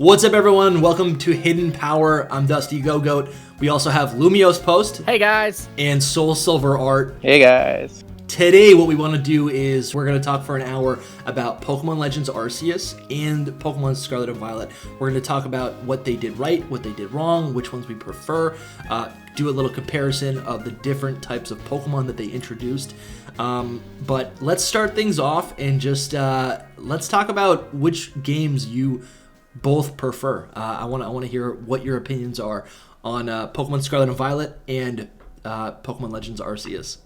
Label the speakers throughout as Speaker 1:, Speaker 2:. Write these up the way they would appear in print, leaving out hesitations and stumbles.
Speaker 1: What's up, everyone? Welcome to Hidden Power. I'm Dusty Go-Goat. We also have Lumios Post.
Speaker 2: Hey, guys.
Speaker 1: And Soul Silver Art.
Speaker 3: Hey, guys.
Speaker 1: Today, what we want to do is we're going to talk for an hour about Pokémon Legends Arceus and Pokémon Scarlet and Violet. We're going to talk about what they did right, what they did wrong, which ones we prefer, do a little comparison of the different types of Pokemon that they introduced. But let's start things off and just let's talk about which games you both prefer. I want to hear what your opinions are on Pokemon Scarlet and Violet and Pokemon Legends Arceus.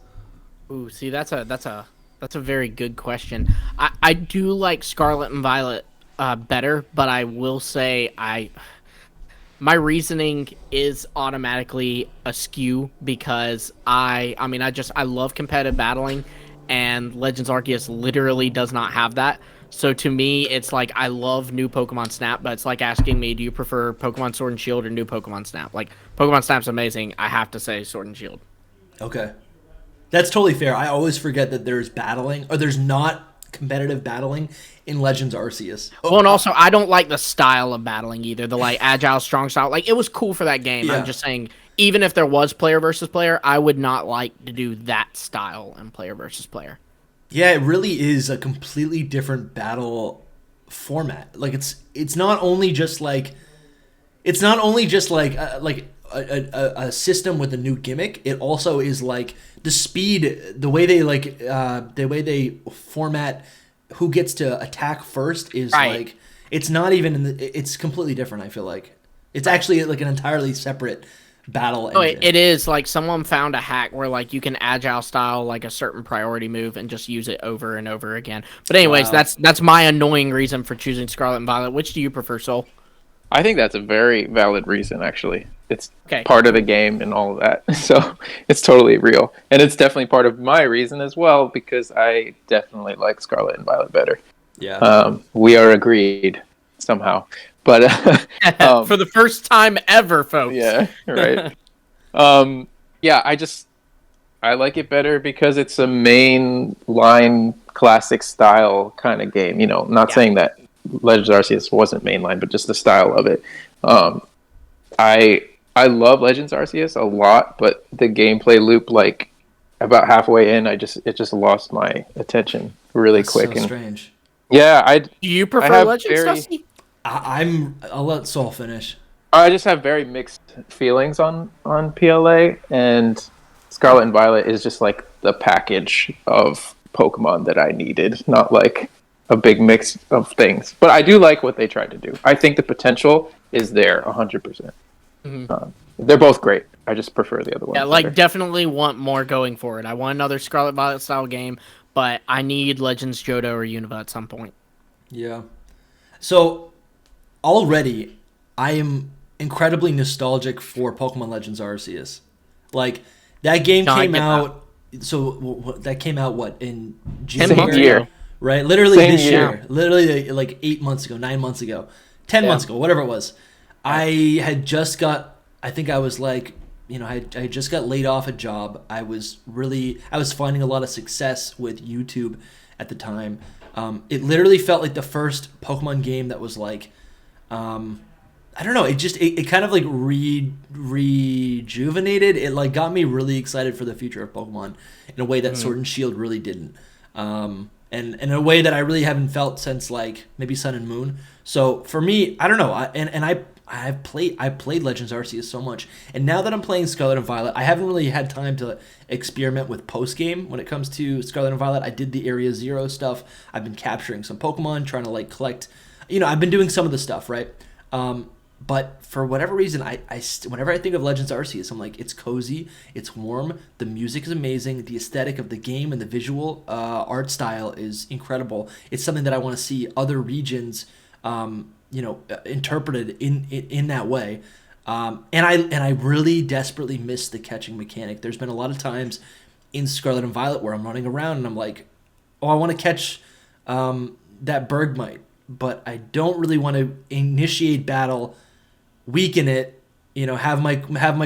Speaker 2: Ooh, see, that's a very good question. I do like Scarlet and Violet better, but I will say my reasoning is automatically askew because I love competitive battling, and Legends Arceus literally does not have that. So to me, it's like I love new Pokemon Snap, but it's like asking me, do you prefer Pokemon Sword and Shield or new Pokemon Snap? Like, Pokemon Snap's amazing. I have to say Sword and Shield.
Speaker 1: Okay. That's totally fair. I always forget that there's battling, or there's not competitive battling in Legends Arceus.
Speaker 2: Well, and also, I don't like the style of battling either. The, like, agile, strong style. Like, it was cool for that game.
Speaker 1: Yeah.
Speaker 2: I'm just saying, even if there was player versus player, I would not like to do that style in player versus player.
Speaker 1: Yeah, it really is a completely different battle format. Like it's not only just like a system with a new gimmick. It also is like the speed, the way they format who gets to attack first is
Speaker 2: right.
Speaker 1: Like it's not even it's completely different. I feel like it's actually like an entirely separate battle engine.
Speaker 2: It is like someone found a hack where like you can agile style like a certain priority move and just use it over and over again. But anyways,
Speaker 1: Wow.
Speaker 2: that's my annoying reason for choosing Scarlet and Violet. Which do you prefer, Soul?
Speaker 3: I think that's a very valid reason, actually. It's
Speaker 2: Okay.
Speaker 3: part of the game and all of that. So it's totally real. And it's definitely part of my reason as well, because I definitely like Scarlet and Violet better.
Speaker 1: Yeah.
Speaker 3: We are agreed somehow. But
Speaker 2: for the first time ever, folks.
Speaker 3: Yeah, right. I like it better because it's a main line classic style kind of game. You know, not saying that Legends Arceus wasn't mainline, but just the style of it. I love Legends Arceus a lot, but the gameplay loop, like about halfway in, it just lost my attention really quick.
Speaker 1: So strange.
Speaker 3: Yeah,
Speaker 2: Do you prefer Legends, Dusty?
Speaker 1: I'll let Soul finish.
Speaker 3: I just have very mixed feelings on PLA, and Scarlet and Violet is just like the package of Pokemon that I needed, not like a big mix of things. But I do like what they tried to do. I think the potential is there 100%. Mm-hmm. They're both great. I just prefer the other one.
Speaker 2: Yeah, like definitely want more going forward. I want another Scarlet Violet style game, but I need Legends Johto or Unova at some point.
Speaker 1: Yeah. So already, I am incredibly nostalgic for Pokemon Legends Arceus. Like, that game came out... So, that came out, what, in January?
Speaker 3: Same year.
Speaker 1: Right? Literally
Speaker 3: Same
Speaker 1: this
Speaker 3: year.
Speaker 1: year. Literally, like, 8 months ago, 9 months ago, 10 months ago, whatever it was. I had just got... I think I was, like... You know, I just got laid off a job. I was finding a lot of success with YouTube at the time. It literally felt like the first Pokemon game that was, like... I don't know. It kind of like rejuvenated. It like got me really excited for the future of Pokemon in a way that Sword and Shield really didn't, and in a way that I really haven't felt since like maybe Sun and Moon. So for me, I don't know. I played Legends Arceus so much, and now that I'm playing Scarlet and Violet, I haven't really had time to experiment with post game when it comes to Scarlet and Violet. I did the Area Zero stuff. I've been capturing some Pokemon, trying to like collect. You know, I've been doing some of the stuff, right? But for whatever reason, whenever I think of Legends Arceus, I'm like, it's cozy, it's warm, the music is amazing, the aesthetic of the game and the visual art style is incredible. It's something that I want to see other regions, interpreted in that way. And I really desperately miss the catching mechanic. There's been a lot of times in Scarlet and Violet where I'm running around and I'm like, oh, I want to catch that Bergmite, but I don't really want to initiate battle, weaken it, have my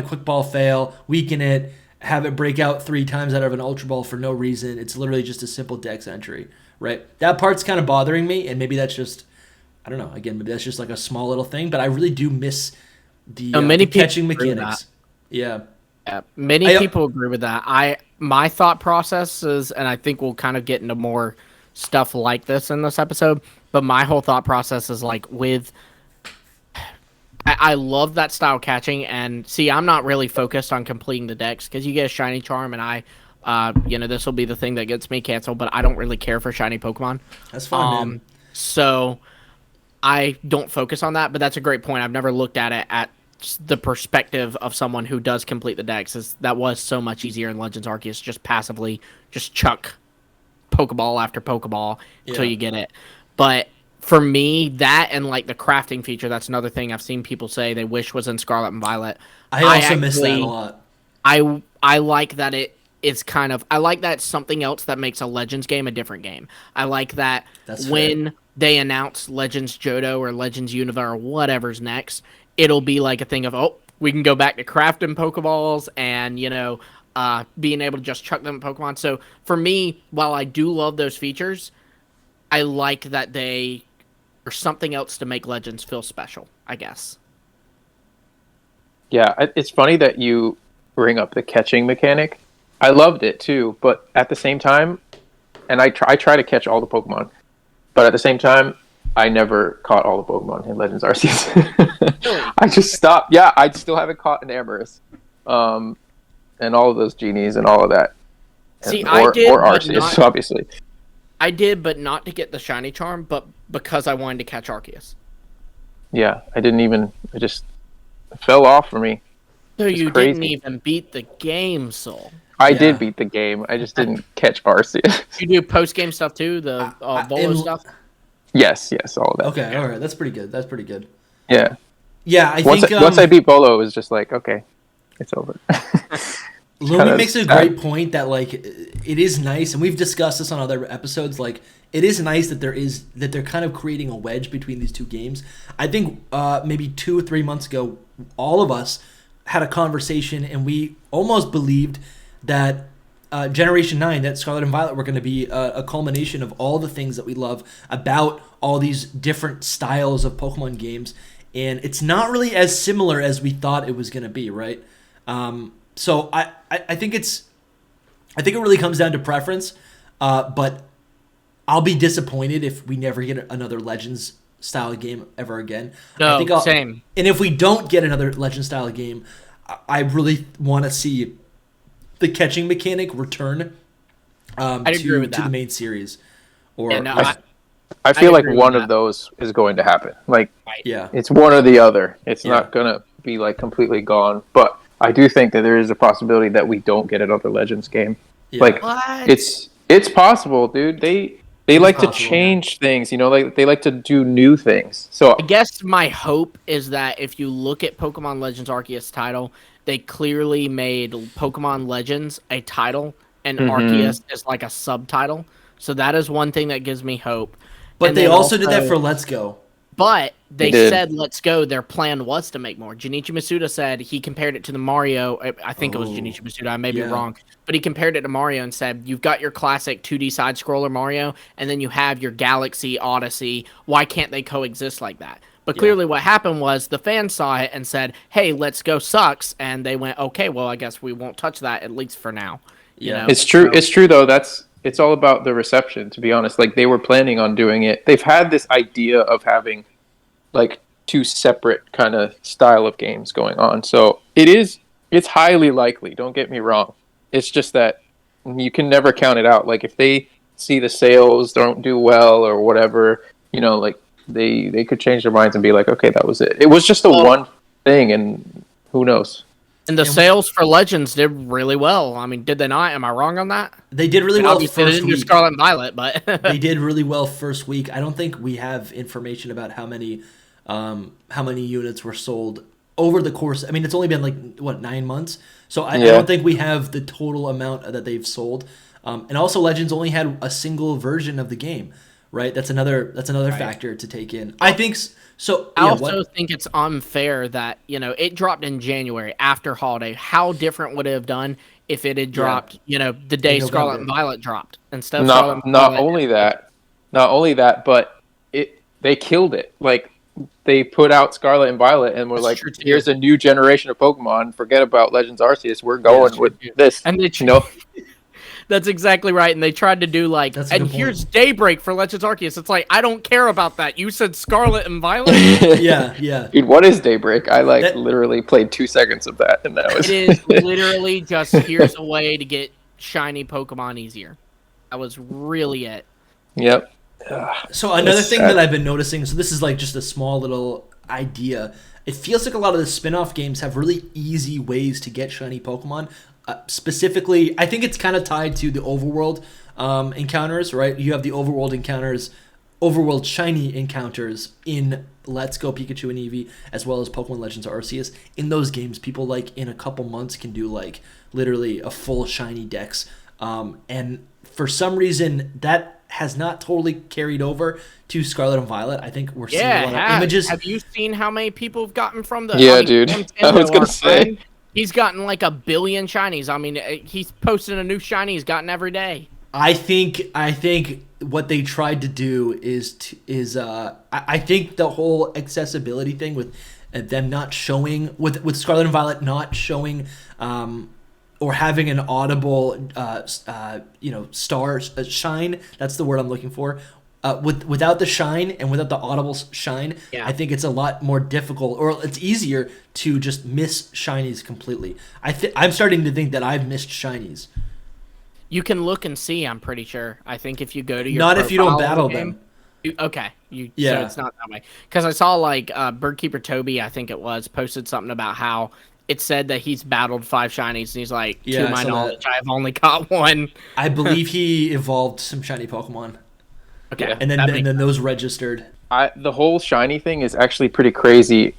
Speaker 1: quick ball fail, weaken it, have it break out 3 times out of an Ultra Ball for no reason. It's literally just a simple Dex entry, right? That part's kind of bothering me, and maybe that's just I don't know. Again, maybe that's just like a small little thing, but I really do miss
Speaker 2: Many
Speaker 1: the
Speaker 2: people
Speaker 1: catching
Speaker 2: agree with
Speaker 1: mechanics. Yeah.
Speaker 2: Yeah, many people agree with that. My thought process is, and I think we'll kind of get into more stuff like this in this episode, but my whole thought process is like I love that style catching, and see, I'm not really focused on completing the decks because you get a shiny charm, and this will be the thing that gets me canceled, but I don't really care for shiny Pokemon.
Speaker 1: That's fine, man.
Speaker 2: So I don't focus on that, but that's a great point. I've never looked at it at the perspective of someone who does complete the decks. That was so much easier in Legends Arceus, just passively just chuck Pokeball after Pokeball until you get it. But for me, that and like the crafting feature, that's another thing I've seen people say they wish was in Scarlet and Violet.
Speaker 1: I also miss that a lot.
Speaker 2: I like that it's kind of, I like that it's something else that makes a Legends game a different game. I like that when they announce Legends Johto or Legends Unova or whatever's next, it'll be like a thing of, oh, we can go back to crafting Pokeballs and, being able to just chuck them at Pokemon. So for me, while I do love those features, I like that they are something else to make Legends feel special, I guess.
Speaker 3: Yeah, it's funny that you bring up the catching mechanic. I loved it too, but at the same time, and I try to catch all the Pokemon, but at the same time, I never caught all the Pokemon in Legends Arceus.
Speaker 2: Really?
Speaker 3: I just stopped. Yeah, I still haven't caught an Amorous, and all of those genies and all of that.
Speaker 2: See,
Speaker 3: or Arceus,
Speaker 2: not,
Speaker 3: obviously.
Speaker 2: I did, but not to get the shiny charm, but because I wanted to catch Arceus.
Speaker 3: Yeah, it just fell off for me.
Speaker 2: So
Speaker 3: it's
Speaker 2: you
Speaker 3: crazy.
Speaker 2: didn't even beat the game, Soul.
Speaker 3: I did beat the game. I just didn't catch Arceus.
Speaker 2: You do post-game stuff too, the Volo stuff?
Speaker 3: Yes, all of that.
Speaker 1: Okay, all right, that's pretty good.
Speaker 3: Yeah.
Speaker 1: Yeah, I
Speaker 3: once
Speaker 1: think
Speaker 3: once I beat Bolo, it was just like, okay, it's over.
Speaker 1: Lumi makes a great point that like it is nice, and we've discussed this on other episodes. Like it is nice that they're kind of creating a wedge between these two games. I think maybe 2 or 3 months ago, all of us had a conversation, and we almost believed that Generation 9, that Scarlet and Violet were going to be a culmination of all the things that we love about all these different styles of Pokemon games, and it's not really as similar as we thought it was going to be, right? So I think it really comes down to preference, but I'll be disappointed if we never get another Legends style game ever again.
Speaker 2: No, same.
Speaker 1: And if we don't get another Legends style game, I really want to see the catching mechanic return to the main series. Or
Speaker 3: I feel like one of those is going to happen. Like, it's one or the other. It's not going to be like completely gone, but I do think that there is a possibility that we don't get another Legends game.
Speaker 1: Yeah.
Speaker 3: Like, it's possible, dude. They like to change things, like they like to do new things. So
Speaker 2: I guess my hope is that if you look at Pokemon Legends Arceus title, they clearly made Pokemon Legends a title and Arceus is like a subtitle. So that is one thing that gives me hope.
Speaker 1: But they also did that for Let's Go.
Speaker 2: But they said Let's Go, their plan was to make more. Junichi Masuda said he compared it to the Mario. I think it was Junichi Masuda. I may be wrong. But he compared it to Mario and said, you've got your classic 2D side-scroller Mario, and then you have your Galaxy, Odyssey. Why can't they coexist like that? But clearly what happened was the fans saw it and said, hey, Let's Go sucks. And they went, okay, well, I guess we won't touch that, at least for now. You know?
Speaker 3: It's true. It's true, though. It's all about the reception, to be honest. Like, they were planning on doing it. They've had this idea of having like 2 separate kind of style of games going on. So it's highly likely, don't get me wrong. It's just that you can never count it out. Like if they see the sales don't do well or whatever, like they could change their minds and be like, okay, that was it. It was just one thing, and who knows?
Speaker 2: And the sales for Legends did really well. I mean, did they not? Am I wrong on that?
Speaker 1: They did really well first
Speaker 2: they didn't do
Speaker 1: week.
Speaker 2: Scarlet and Violet, but
Speaker 1: they did really well first week. I don't think we have information about how many units were sold over the course. I mean, it's only been like 9 months, so I don't think we have the total amount that they've sold. And also, Legends only had a single version of the game, right? That's another factor to take in. I think so.
Speaker 2: I also think it's unfair that it dropped in January after holiday. How different would it have done if it had dropped the day Scarlet and Violet dropped instead of Scarlet and Violet?
Speaker 3: Not only that, but they killed it. Like they put out Scarlet and Violet, and we're
Speaker 2: That's
Speaker 3: like,
Speaker 2: true, too.
Speaker 3: here's a new generation of Pokemon. Forget about Legends Arceus. We're
Speaker 1: Yeah,
Speaker 3: going
Speaker 1: that's
Speaker 3: with
Speaker 2: true.
Speaker 3: this.
Speaker 2: And they
Speaker 3: you know,
Speaker 2: That's exactly right. And they tried to do like,
Speaker 1: That's a
Speaker 2: and
Speaker 1: good point.
Speaker 2: here's Daybreak for Legends Arceus. It's like, I don't care about that. You said Scarlet and Violet.
Speaker 1: Yeah.
Speaker 3: dude, what is Daybreak? I like
Speaker 1: That-
Speaker 3: literally played 2 seconds of that, and that was
Speaker 2: It is literally just here's a way to get shiny Pokemon easier. That was really it.
Speaker 3: Yep.
Speaker 1: So another
Speaker 3: It's
Speaker 1: thing
Speaker 3: sad.
Speaker 1: that I've been noticing, so this is like just a small little idea. It feels like a lot of the spin-off games have really easy ways to get shiny Pokemon. Specifically, I think it's kind of tied to the overworld encounters, right? You have the overworld encounters, overworld shiny encounters in Let's Go Pikachu and Eevee, as well as Pokemon Legends Arceus. In those games, people like in a couple months can do like literally a full shiny dex. And for some reason, that has not totally carried over to Scarlet and Violet. I think we're seeing a lot of images.
Speaker 2: Have you seen how many people have gotten from the?
Speaker 3: Yeah, dude. I was gonna
Speaker 2: our
Speaker 3: say.
Speaker 2: friend, he's gotten like 1 billion shinies. I mean, he's posting a new shiny he's gotten every day.
Speaker 1: I think what they tried to do I think the whole accessibility thing with them not showing with Scarlet and Violet not showing or having an audible star shine, that's the word I'm looking for. Without the shine and without the audible shine,
Speaker 2: Yeah.
Speaker 1: I think it's a lot more difficult, or it's easier to just miss shinies completely. I'm starting to think that I've missed shinies.
Speaker 2: You can look and see. I'm pretty sure. I think if you go to your
Speaker 1: Not if you don't
Speaker 2: profile
Speaker 1: battle
Speaker 2: in the game-
Speaker 1: them.
Speaker 2: Okay, so
Speaker 1: Yeah.
Speaker 2: it's not that way. Because I saw like Birdkeeper Toby, I think it was, posted something about how it said that he's battled 5 shinies, and he's like,
Speaker 1: Yeah,
Speaker 2: to
Speaker 1: I
Speaker 2: my
Speaker 1: saw
Speaker 2: knowledge, I've only caught 1.
Speaker 1: I believe he evolved some shiny Pokemon,
Speaker 2: Okay,
Speaker 3: Yeah.
Speaker 1: and then
Speaker 2: that
Speaker 1: and then those registered.
Speaker 3: The whole shiny thing is actually pretty crazy.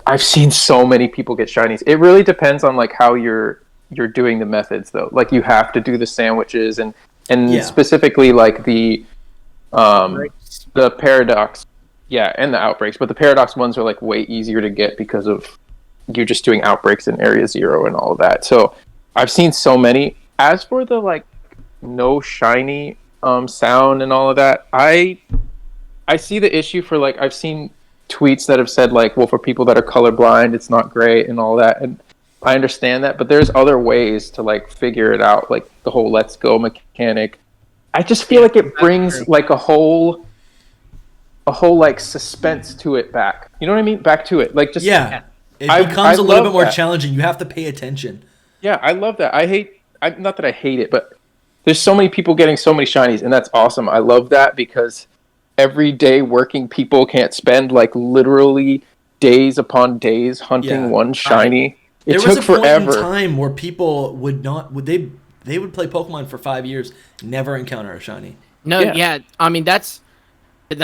Speaker 3: I've seen so many people get shinies. It really depends on like how you're doing the methods though. Like you have to do the sandwiches and
Speaker 1: Yeah.
Speaker 3: specifically like the paradox, and the outbreaks. But the paradox ones are like way easier to get because of you're just doing outbreaks in area 0 and all of that. So I've seen so many. As for the like no shiny sound and all of that, I see the issue for like I've seen tweets that have said like, well, for people that are colorblind, it's not great and all that, and I understand that, but there's other ways to like figure it out, like the whole Let's Go mechanic. I just feel like it brings like a whole like suspense to it back. You know what I mean? Back to it, like just
Speaker 1: It
Speaker 3: I
Speaker 1: becomes a little
Speaker 3: love
Speaker 1: bit more
Speaker 3: that.
Speaker 1: challenging. You have to pay attention.
Speaker 3: Yeah, I love that. Not that I hate it, but there's so many people getting so many shinies, and that's awesome. I love that because everyday working people can't spend like literally days upon days hunting one shiny. It
Speaker 1: There was
Speaker 3: took
Speaker 1: a point
Speaker 3: forever.
Speaker 1: in time where people would play Pokemon for 5 years, never encounter a shiny.
Speaker 2: No,
Speaker 3: Yeah.
Speaker 2: yeah. I mean, that's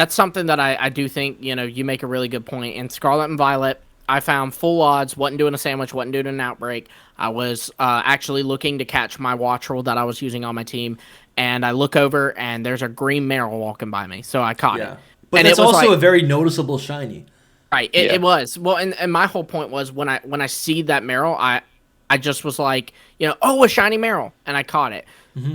Speaker 2: something that I do think, you make a really good point. In Scarlet and Violet, I found full odds, wasn't doing a sandwich, wasn't doing an outbreak. I was actually looking to catch my Wattrel that I was using on my team, and I look over, and there's a green Meryl walking by me, so I caught it.
Speaker 1: But
Speaker 2: And
Speaker 1: it's
Speaker 2: it was
Speaker 1: also
Speaker 2: like-
Speaker 1: a very noticeable shiny.
Speaker 2: Right, it was. Well, and my whole point was when I see that Meryl, I just was like, a shiny Meryl, and I caught it.
Speaker 1: Mm-hmm.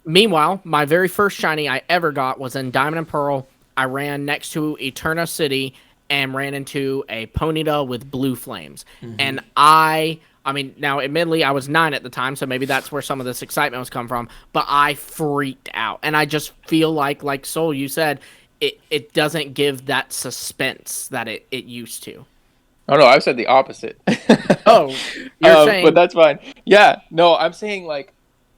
Speaker 2: Meanwhile, my very first shiny I ever got was in Diamond and Pearl. I ran next to Eterna City and ran into a Ponyta with blue flames.
Speaker 1: Mm-hmm.
Speaker 2: And I mean, now admittedly I was 9 at the time, so maybe that's where some of this excitement was coming from, but I freaked out. And I just feel like Soul, you said, it doesn't give that suspense that it used to.
Speaker 3: Oh no, I've said the opposite.
Speaker 2: Oh, you're saying...
Speaker 3: but that's fine. Yeah, no, I'm saying like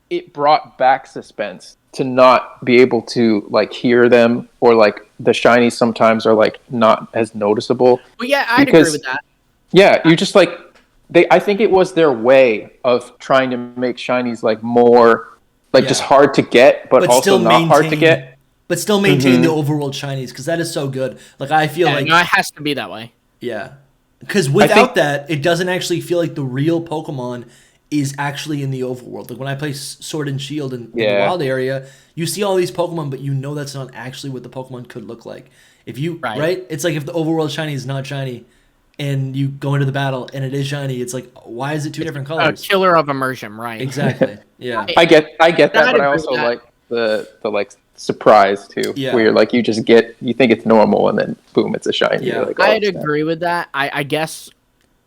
Speaker 3: it brought back suspense to not be able to like hear them, or like the shinies sometimes are like not as noticeable.
Speaker 2: Well, yeah, I'd agree with that.
Speaker 3: Yeah, you just like I think it was their way of trying to make shinies like more like just hard to get, but also
Speaker 1: still
Speaker 3: not hard to get.
Speaker 1: But still maintain the overworld shinies, because that is so good. Like I feel like
Speaker 2: no, it has to be that way.
Speaker 1: Yeah. Because without that, it doesn't actually feel like the real Pokemon is actually in the overworld. Like when I play Sword and Shield in the wild area, you see all these Pokemon, but you know that's not actually what the Pokemon could look like. If you right? It's like if the overworld shiny is not shiny, and you go into the battle and it is shiny, it's like, why is it two different colors?
Speaker 2: A killer of immersion, right?
Speaker 1: Exactly. Yeah.
Speaker 3: I get that, but I also like the like surprise too, where you're like you think it's normal and then boom, it's a shiny.
Speaker 1: Yeah,
Speaker 3: like, oh,
Speaker 2: I'd agree with that. I guess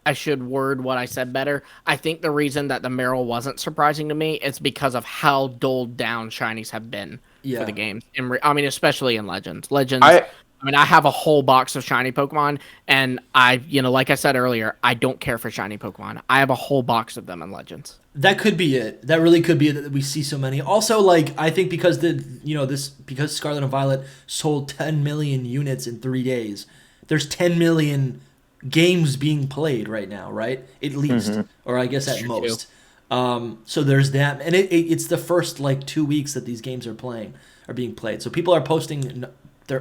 Speaker 2: I should word what I said better. I think the reason that the Meryl wasn't surprising to me is because of how dulled down shinies have been for the game. I mean, especially in Legends. I have a whole box of shiny Pokemon, and like I said earlier, I don't care for shiny Pokemon. I have a whole box of them in Legends.
Speaker 1: That could be it. That really could be it, that we see so many. Also, like, I think because because Scarlet and Violet sold 10 million units in 3 days, there's 10 million games being played right now, right? At least, or I guess at most. So there's that, and it's the first like 2 weeks that these games are being played. So people are posting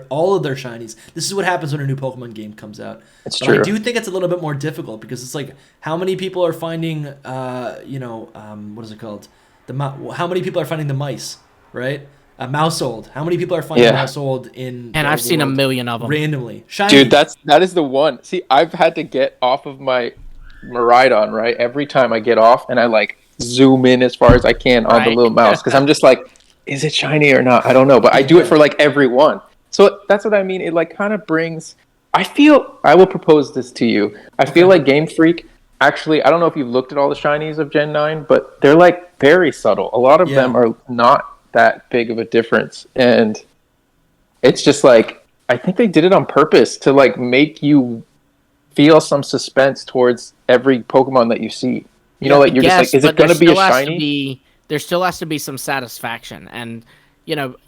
Speaker 1: all of their shinies. This is what happens when a new Pokemon game comes out.
Speaker 3: It's true.
Speaker 1: I do think it's a little bit more difficult because it's like how many people are finding, what is it called? How many people are finding the mice, right? Mousehold. How many people are finding Mousehold in?
Speaker 2: And I've seen a million of them
Speaker 1: randomly. Shiny.
Speaker 3: Dude, that is the one. See, I've had to get off of my Miraidon, right? Every time I get off, and I like zoom in as far as I can on the little mouse because I'm just like, is it shiny or not? I don't know, but I do it for like every one. So that's what I mean. It like kind of brings. I will propose this to you. I feel like Game Freak. Actually, I don't know if you've looked at all the shinies of Gen 9, but they're like very subtle. A lot of them are not that big of a difference, and it's just like I think they did it on purpose to like make you feel some suspense towards every Pokemon that you see. You know, like you're just like, is it going to be a shiny?
Speaker 2: There still has to be some satisfaction, and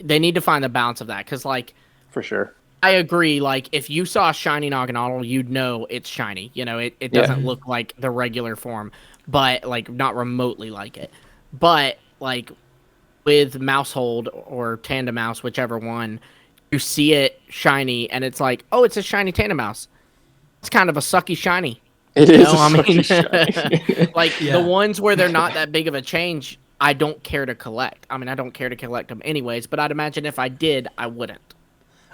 Speaker 2: they need to find the balance of that because like.
Speaker 3: For sure.
Speaker 2: I agree. Like, if you saw a shiny Naganadel, you'd know it's shiny. It doesn't look like the regular form, but, like, not remotely like it. But, like, with Mousehold or Tandemaus, whichever one, you see it shiny, and it's like, oh, it's a shiny Tandemaus. It's kind of a sucky shiny.
Speaker 3: It is sucky shiny.
Speaker 2: Like, the ones where they're not that big of a change, I don't care to collect. I mean, I don't care to collect them anyways, but I'd imagine if I did, I wouldn't.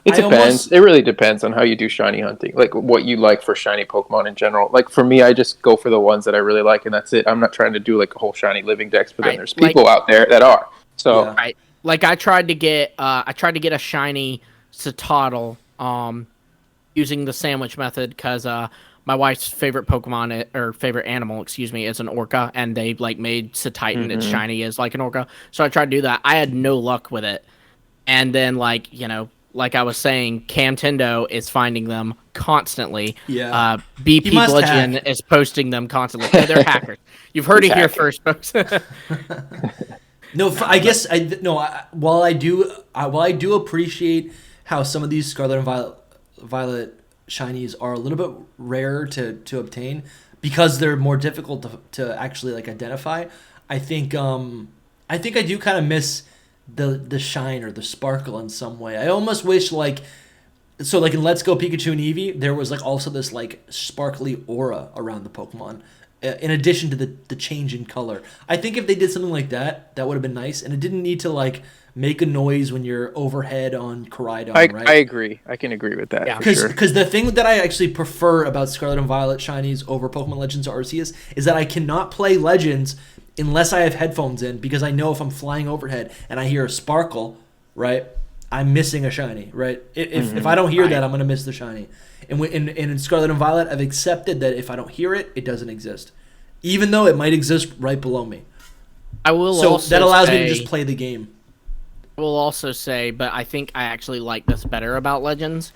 Speaker 3: It depends. It really depends on how you do shiny hunting, like what you like for shiny Pokemon in general. Like for me, I just go for the ones that I really like, and that's it. I'm not trying to do like a whole shiny living dex, but then there's people out there that are. So
Speaker 2: like I tried to get a shiny Citadel using the sandwich method because my wife's favorite Pokemon or favorite animal, is an orca, and they like made Cititan its shiny as like an orca. So I tried to do that. I had no luck with it, and then like I was saying, Camtendo is finding them constantly. Yeah. BP Bludgeon is posting them constantly. No, they're hackers. You've heard it here first, folks.
Speaker 1: No, I guess while I do appreciate how some of these Scarlet and Violet shinies are a little bit rarer to obtain because they're more difficult to actually like identify. I think I do kind of miss the shine or the sparkle in some way. I almost wish like in Let's Go Pikachu and Eevee, there was like also this like sparkly aura around the Pokemon in addition to the change in color. I think if they did something like that, that would have been nice, and it didn't need to like make a noise when you're overhead on Koraidon, right?
Speaker 3: I agree. I can agree with that. Yeah,
Speaker 1: because the thing that I actually prefer about Scarlet and Violet shinies over Pokemon Legends Arceus is that I cannot play Legends unless I have headphones in, because I know if I'm flying overhead and I hear a sparkle, right, I'm missing a shiny, right? If I don't hear that, I'm going to miss the shiny. And in Scarlet and Violet, I've accepted that if I don't hear it, it doesn't exist, even though it might exist right below me. So that allows me to just play the game.
Speaker 2: I will also say, but I think I actually like this better about Legends.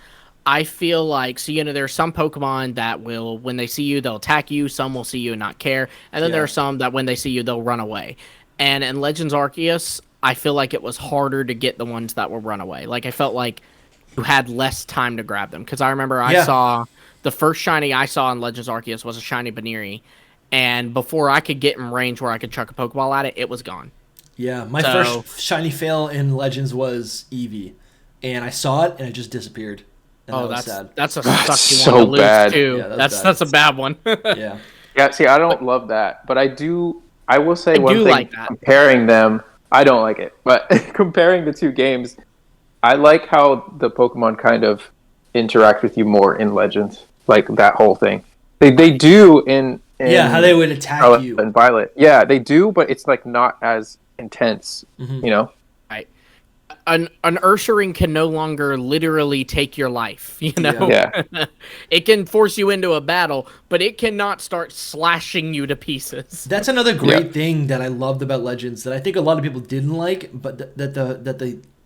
Speaker 2: I feel like, there are some Pokemon that will, when they see you, they'll attack you. Some will see you and not care. And then there are some that when they see you, they'll run away. And in Legends Arceus, I feel like it was harder to get the ones that will run away. Like, I felt like you had less time to grab them. Because I remember I saw, the first shiny I saw in Legends Arceus was a shiny Baneri. And before I could get in range where I could chuck a Pokeball at it, it was gone.
Speaker 1: Yeah, my first shiny fail in Legends was Eevee. And I saw it, and it just disappeared. And
Speaker 2: that's
Speaker 1: sad.
Speaker 2: That's a sucky one to lose bad. Too. Yeah, that's a bad one.
Speaker 3: Yeah. See, I don't love that, but I will say one thing. Like that. Comparing them, I don't like it, but comparing the two games, I like how the Pokemon kind of interact with you more in Legends, like that whole thing. They do in
Speaker 1: how they would attack
Speaker 3: Scarlet
Speaker 1: you
Speaker 3: and Violet. Yeah, they do, but it's like not as intense.
Speaker 2: Right. an Ursaring can no longer literally take your life, you know?
Speaker 3: Yeah.
Speaker 2: It can force you into a battle, but it cannot start slashing you to pieces.
Speaker 1: That's another great thing that I loved about Legends that I think a lot of people didn't like, but that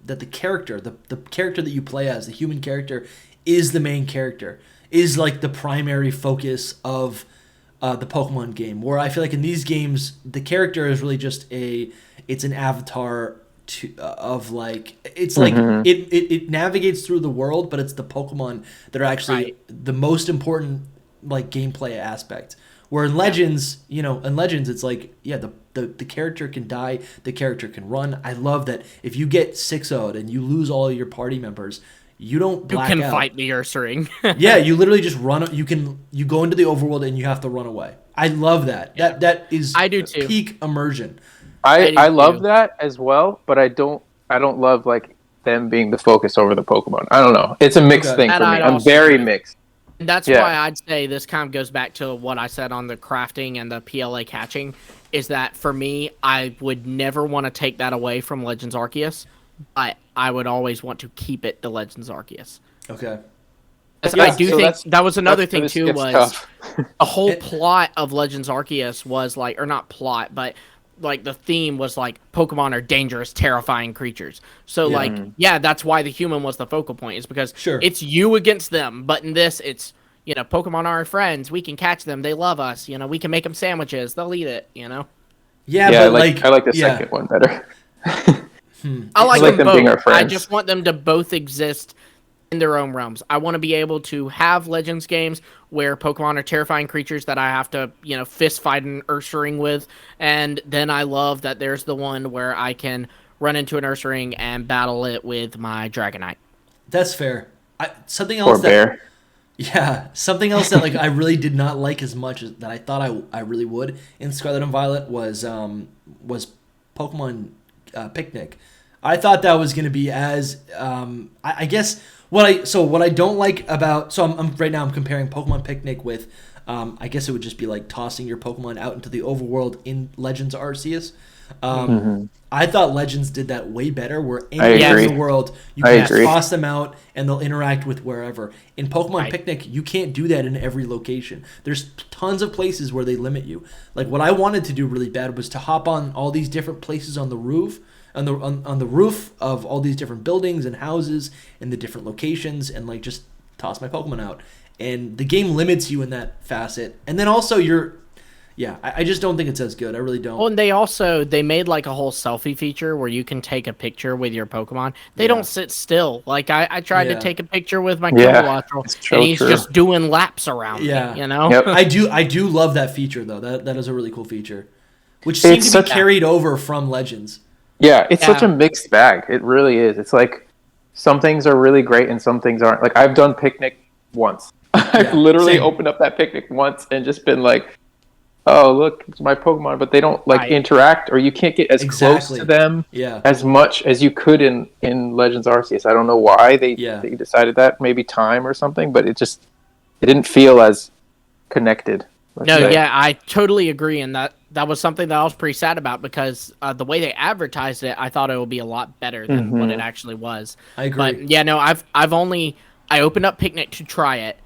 Speaker 1: the character, the character that you play as, the human character, is the main character, is like the primary focus of the Pokemon game. Where I feel like in these games, the character is really just it's an avatar of like, it's like it navigates through the world, but it's the Pokemon that are actually the most important like gameplay aspect. Where in Legends, it's like, the character can die, the character can run. I love that if you get 6-0'd and you lose all your party members, you don't black out.
Speaker 2: You can fight the Ursaring.
Speaker 1: Yeah, you literally just run. You go into the overworld and you have to run away. I love that.
Speaker 2: Yeah.
Speaker 1: That is
Speaker 2: I do too.
Speaker 1: Peak immersion.
Speaker 3: I love that as well, but I don't love like them being the focus over the Pokemon. I don't know. It's a mixed thing for me. I'm very mixed.
Speaker 2: And that's why I'd say this kind of goes back to what I said on the crafting and the PLA catching, is that for me, I would never want to take that away from Legends Arceus, but I would always want to keep it to Legends Arceus.
Speaker 1: Okay.
Speaker 2: I do think that was another thing too, was
Speaker 3: tough.
Speaker 2: a whole plot of Legends Arceus was like, or not plot, but like the theme was like Pokemon are dangerous, terrifying creatures. So that's why the human was the focal point, is because it's you against them. But in this, it's, Pokemon are our friends. We can catch them. They love us. We can make them sandwiches. They'll eat it.
Speaker 1: Yeah,
Speaker 3: but
Speaker 1: I
Speaker 3: like the second one better.
Speaker 2: I like them both.
Speaker 3: Being our friends.
Speaker 2: I just want them to both exist in their own realms. I want to be able to have Legends games where Pokemon are terrifying creatures that I have to, fist fight an Ursaring with. And then I love that there's the one where I can run into an Ursaring and battle it with my Dragonite.
Speaker 1: That's fair. Something else that like I really did not like as much as that I thought I really would in Scarlet and Violet was Pokemon Picnic. I thought that was going to be as I guess what I don't like about, I'm right now I'm comparing Pokemon Picnic with I guess it would just be like tossing your Pokemon out into the overworld in Legends Arceus. I thought Legends did that way better, where anywhere in the world you can toss them out and they'll interact with wherever. In Pokemon Picnic, you can't do that in every location. There's tons of places where they limit you. Like what I wanted to do really bad was to hop on all these different places on the roof, on the roof of all these different buildings and houses and the different locations, and like just toss my Pokemon out. And the game limits you in that facet. And then also I just don't think it's as good. I really don't.
Speaker 2: Oh, and they made like a whole selfie feature where you can take a picture with your Pokemon. They don't sit still. Like I tried to take a picture with my Kilowattrel, and he's just doing laps around me,
Speaker 3: Yep.
Speaker 1: I do love that feature though. That is a really cool feature, which seems to be carried over from Legends.
Speaker 3: Yeah, it's such a mixed bag. It really is. It's like some things are really great and some things aren't. Like I've done Picnic once. I've literally opened up that Picnic once and just been like, oh, look, it's my Pokemon, but they don't interact, or you can't get as close to them as much as you could in Legends Arceus. I don't know why they decided that, maybe time or something, but it didn't feel as connected.
Speaker 2: I totally agree, and that was something that I was pretty sad about, because the way they advertised it, I thought it would be a lot better than what it actually was.
Speaker 1: I agree.
Speaker 2: But I opened up Picnic to try it,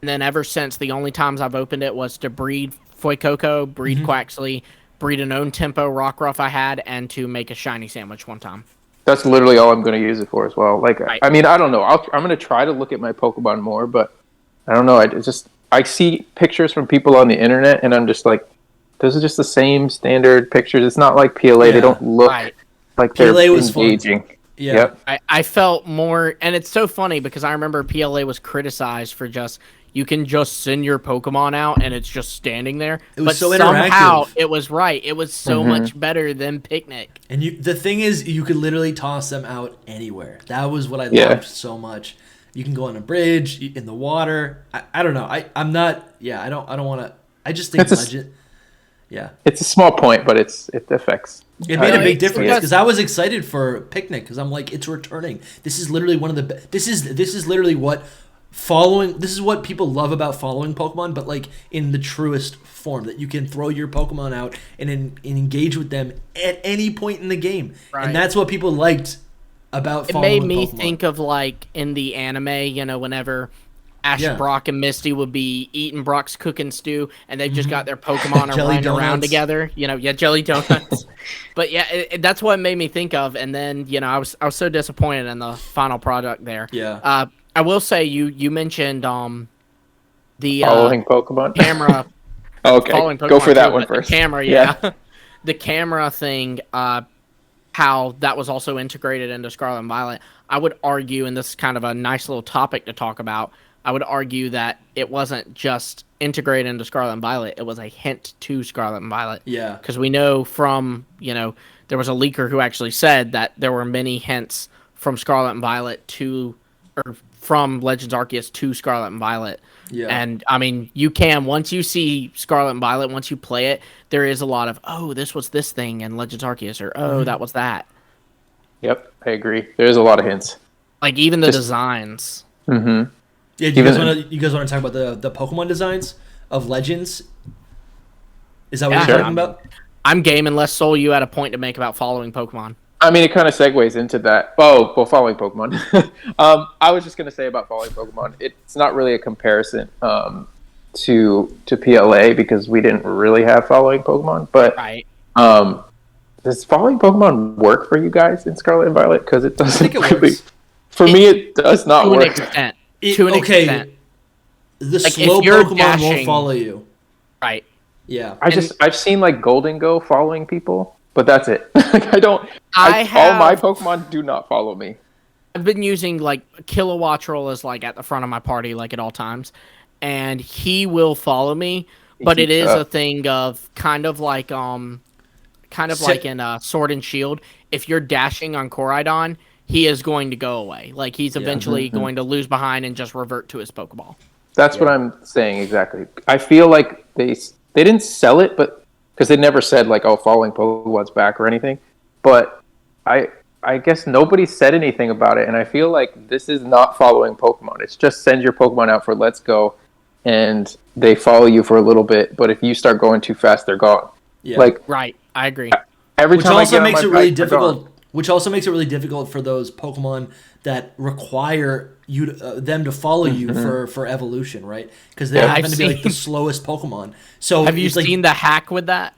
Speaker 2: and then ever since, the only times I've opened it was to breed Fuecoco, breed Quaxley, breed an own tempo Rockruff I had, and to make a shiny sandwich one time.
Speaker 3: That's literally all I'm going to use it for as well. Like, I mean, I don't know. I'm going to try to look at my Pokemon more, but I don't know. I see pictures from people on the internet, and I'm just like, those are just the same standard pictures. It's not like PLA. Yeah. They don't look like they're engaging.
Speaker 1: Fun. Yeah.
Speaker 3: Yep.
Speaker 2: I felt more, and it's so funny because I remember PLA was criticized for you can just send your Pokemon out and it's just standing there.
Speaker 1: It was so
Speaker 2: somehow
Speaker 1: interactive.
Speaker 2: It was right. It was so much better than Picnic.
Speaker 1: And the thing is, you could literally toss them out anywhere. That was what I loved so much. You can go on a bridge, in the water. I don't know. I'm not. Yeah, I don't want to. I just think Legend. Yeah,
Speaker 3: it's a small point, but it affects.
Speaker 1: It made a big difference because I was excited for Picnic because I'm like, it's returning. This is literally one of the. This is literally what. This is what people love about following Pokemon, but like in the truest form, that you can throw your Pokemon out and engage with them at any point in the game. Right. And that's what people liked about
Speaker 2: It
Speaker 1: following
Speaker 2: made me
Speaker 1: Pokemon.
Speaker 2: think of like in the anime, whenever Ash,
Speaker 1: Yeah.
Speaker 2: Brock, and Misty would be eating Brock's cooking stew, and they've just got their Pokemon and
Speaker 1: Jelly
Speaker 2: running around
Speaker 1: donuts.
Speaker 2: together. Jelly donuts. But yeah, that's what it made me think of. And then I was so disappointed in the final product there.
Speaker 1: Yeah.
Speaker 2: I will say you mentioned the
Speaker 3: Following Pokemon.
Speaker 2: camera.
Speaker 3: Okay,
Speaker 2: Following
Speaker 3: go
Speaker 2: Pokemon
Speaker 3: for that
Speaker 2: too,
Speaker 3: one
Speaker 2: but
Speaker 3: first.
Speaker 2: The camera, yeah. The camera thing, how that was also integrated into Scarlet and Violet. I would argue, and this is kind of a nice little topic to talk about, I would argue that it wasn't just integrated into Scarlet and Violet, it was a hint to Scarlet and Violet.
Speaker 1: Yeah.
Speaker 2: Because we know from, there was a leaker who actually said that there were many hints from Scarlet and Violet or from Legends Arceus to Scarlet and Violet.
Speaker 1: Yeah.
Speaker 2: And I mean, once you see Scarlet and Violet, once you play it, there is a lot of, oh, this was this thing in Legends Arceus, or oh, that was that.
Speaker 3: Yep, I agree. There's a lot of hints.
Speaker 2: Like even the designs.
Speaker 3: Mm-hmm.
Speaker 1: Yeah, do you guys want to talk about the Pokemon designs of Legends? Is that what you're talking about?
Speaker 2: I'm game unless Soul, you had a point to make about following Pokemon.
Speaker 3: I mean, it kind of segues into that. Oh, well, following Pokemon. I was just going to say about following Pokemon, it's not really a comparison to PLA because we didn't really have following Pokemon. But
Speaker 2: right.
Speaker 3: Does following Pokemon work for you guys in Scarlet and Violet? Because it doesn't.
Speaker 1: I think it works.
Speaker 3: For me, it does not
Speaker 2: to
Speaker 3: work.
Speaker 2: An extent. To an extent.
Speaker 1: The
Speaker 2: like
Speaker 1: slow Pokemon won't follow you.
Speaker 2: Right.
Speaker 1: Yeah.
Speaker 3: I've seen like Golden Go following people, but that's it. All my Pokemon do not follow me.
Speaker 2: I've been using like Kilowattrel as like at the front of my party like at all times, and he will follow me, but it is a thing of kind of like in Sword and Shield. If you're dashing on Koraidon, he is going to go away. Like he's eventually going to lose behind and just revert to his Pokeball.
Speaker 3: That's what I'm saying exactly. I feel like they didn't sell it, but because they never said like, oh, following Pokemon's back or anything. But I guess nobody said anything about it, and I feel like this is not following Pokemon. It's just send your Pokemon out for Let's Go, and they follow you for a little bit. But if you start going too fast, they're gone.
Speaker 1: Yeah.
Speaker 2: Like right, I agree.
Speaker 1: Which also makes it really difficult. Which also makes it really difficult for those Pokemon that require them to follow you for evolution, right? Because they happen to be like the slowest Pokemon. So
Speaker 2: have you seen the hack with that?